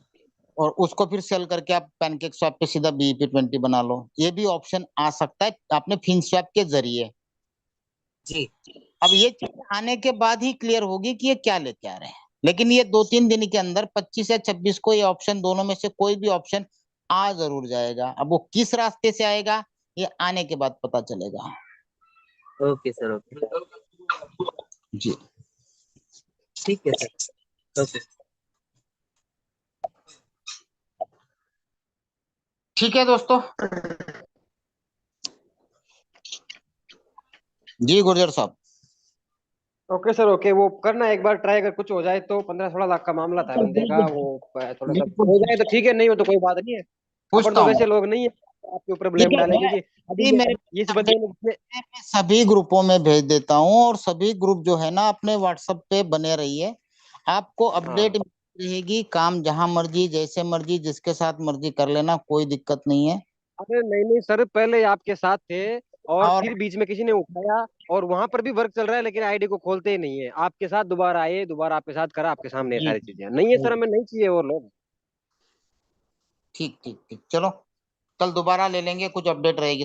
और उसको फिर सेल करके आप पैनकेक स्वैप पे सीधा BEP20 बना लो। ये भी ऑप्शन आ सकता है आपने फिनस्वैप के जरिए। जी अब ये चीज आने के बाद ही क्लियर होगी कि ये क्या लेके आ रहे हैं, लेकिन ये 2-3 दिन के अंदर 25 या 26 को ये ऑप्शन, दोनों में से कोई भी ऑप्शन आ जरूर जाएगा। अब वो किस रास्ते से आएगा ये आने के बाद पता चलेगा। ओके सर, ओके जी ठीक है सर, ओके ठीक है दोस्तों। जी गुर्जर साहब। Okay sir, okay. वो करना एक बार ट्राई, अगर कुछ हो जाए तो 15-16 लाख का मामला था बंदे का, वो थोड़ा सा हो जाए तो ठीक है, नहीं हो तो कोई बात नहीं है। अपन पूछता तो हूँ, वैसे लोग नहीं है आपके ऊपर ठीक ब्लेम है, डालेंगे मैं कि अभी अभी मेरे इस बंदे ने। मैं सभी ग्रुपों में भेज देता हूँ, और सभी ग्रुप जो है ना अपने WhatsApp पे बने रहिए, आपको अपडेट रहेगी। काम जहां मर्जी, जैसे मर्जी, जिसके साथ मर्जी कर लेना, कोई दिक्कत नहीं है। अरे नहीं नहीं सर, पहले आपके साथ थे और और फिर बीच में किसी ने उठाया, और वहां पर भी वर्क चल रहा है, लेकिन आईडी को खोलते ही नहीं है। आपके साथ दोबारा आए, दोबारा आपके साथ करा, आपके सामने ये जी सारी चीजें नहीं है सर, हमें नहीं चाहिए और लोग। ठीक ठीक ठीक, चलो कल दोबारा ले लेंगे, कुछ अपडेट रहेगी।